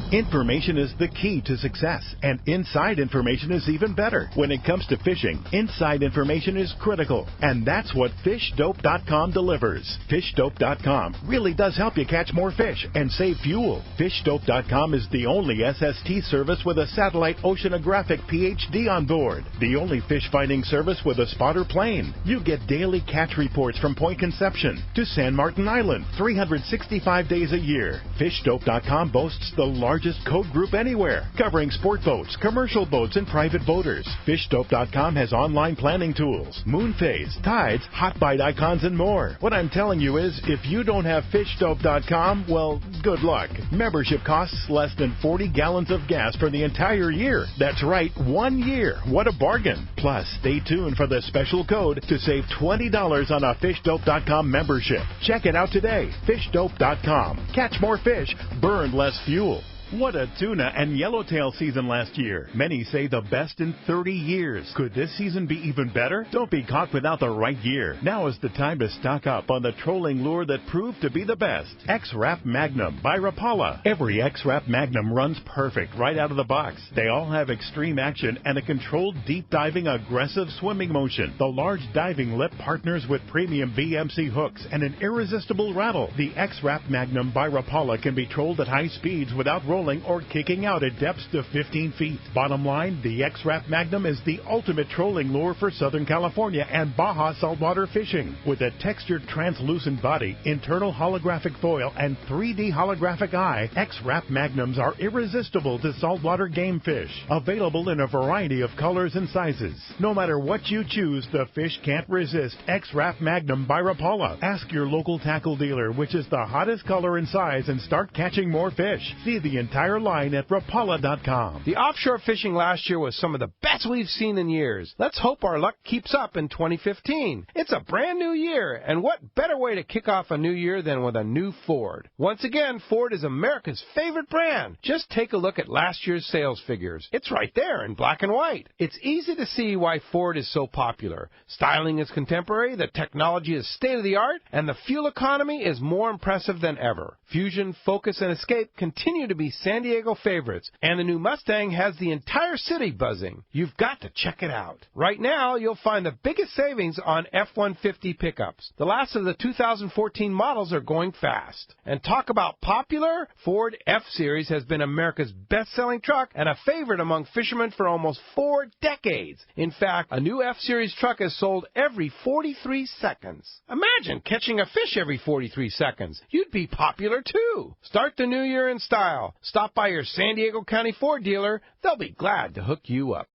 Information is the key to success, and inside information is even better. When it comes to fishing, inside information is critical, and that's what FishDope.com delivers. FishDope.com really does help you catch more fish and save fuel. FishDope.com is the only SST service with a satellite oceanographic PhD on board. The only fish finding service with a spotter plane. You get daily catch reports from Point Conception to San Martin Island, 365 days a year. FishDope.com boasts the largest largest code group anywhere, covering sport boats, commercial boats, and private boaters. FishDope.com has online planning tools, moon phase, tides, hot bite icons, and more. What I'm telling you is, if you don't have FishDope.com, well, good luck. Membership costs less than 40 gallons of gas for the entire year. That's right, 1 year. What a bargain. Plus, stay tuned for the special code to save $20 on a FishDope.com membership. Check it out today. FishDope.com. Catch more fish, burn less fuel. What a tuna and yellowtail season last year. Many say the best in 30 years. Could this season be even better? Don't be caught without the right gear. Now is the time to stock up on the trolling lure that proved to be the best. X-Rap Magnum by Rapala. Every X-Rap Magnum runs perfect right out of the box. They all have extreme action and a controlled deep diving aggressive swimming motion. The large diving lip partners with premium BMC hooks and an irresistible rattle. The X-Rap Magnum by Rapala can be trolled at high speeds without rolling or kicking out at depths to 15 feet. Bottom line, the X-Rap Magnum is the ultimate trolling lure for Southern California and Baja saltwater fishing. With a textured translucent body, internal holographic foil, and 3D holographic eye, X-Rap Magnums are irresistible to saltwater game fish. Available in a variety of colors and sizes. No matter what you choose, the fish can't resist X-Rap Magnum by Rapala. Ask your local tackle dealer which is the hottest color and size and start catching more fish. See the entire line at Rapala.com. The offshore fishing last year was some of the best we've seen in years. Let's hope our luck keeps up in 2015. It's a brand new year, and what better way to kick off a new year than with a new Ford? Once again, Ford is America's favorite brand. Just take a look at last year's sales figures. It's right there in black and white. It's easy to see why Ford is so popular. Styling is contemporary, the technology is state-of-the-art, and the fuel economy is more impressive than ever. Fusion, Focus, and Escape continue to be San Diego favorites, and the new Mustang has the entire city buzzing. You've got to check it out. Right now, you'll find the biggest savings on F-150 pickups. The last of the 2014 models are going fast. And talk about popular, Ford F-Series has been America's best-selling truck and a favorite among fishermen for almost 4 decades. In fact, a new F-Series truck is sold every 43 seconds. Imagine catching a fish every 43 seconds. You'd be popular too. Start the new year in style. Stop by your San Diego County Ford dealer. They'll be glad to hook you up.